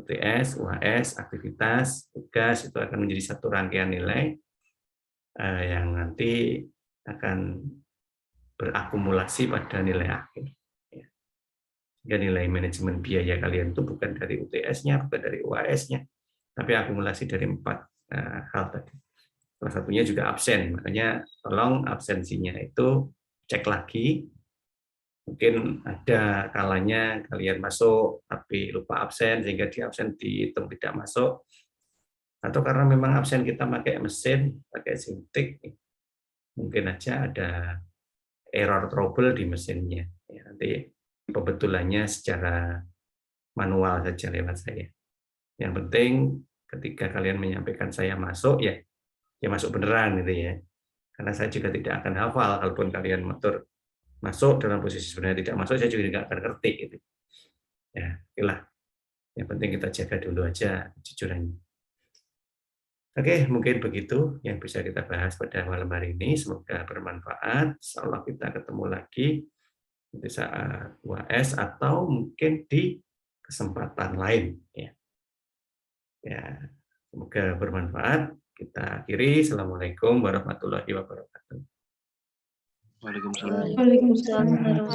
UTS, UAS, aktivitas, tugas itu akan menjadi satu rangkaian nilai yang nanti akan berakumulasi pada nilai akhir. Sehingga nilai manajemen biaya kalian itu bukan dari UTS-nya, bukan dari UAS-nya, tapi akumulasi dari 4 hal tadi. Salah satunya juga absen, makanya tolong absensinya itu cek lagi. Mungkin ada kalanya kalian masuk tapi lupa absen sehingga di absen dihitung tidak masuk, atau karena memang absen kita pakai mesin, pakai sintik, mungkin aja ada error trouble di mesinnya. Ya, nanti pembetulannya secara manual saja lewat saya. Yang penting ketika kalian menyampaikan saya masuk ya masuk beneran gitu ya. Karena saya juga tidak akan hafal kalaupun kalian motor masuk dalam posisi sebenarnya tidak masuk, saya juga tidak akan ngerti gitu. Ya, itulah. Yang penting kita jaga dulu aja kejujurannya. Oke, mungkin begitu yang bisa kita bahas pada malam hari ini. Semoga bermanfaat. Insya Allah kita ketemu lagi di saat UAS atau mungkin di kesempatan lain. Ya, semoga bermanfaat. Kita akhiri. Assalamualaikum warahmatullahi wabarakatuh. Waalaikumsalam. Waalaikumsalam.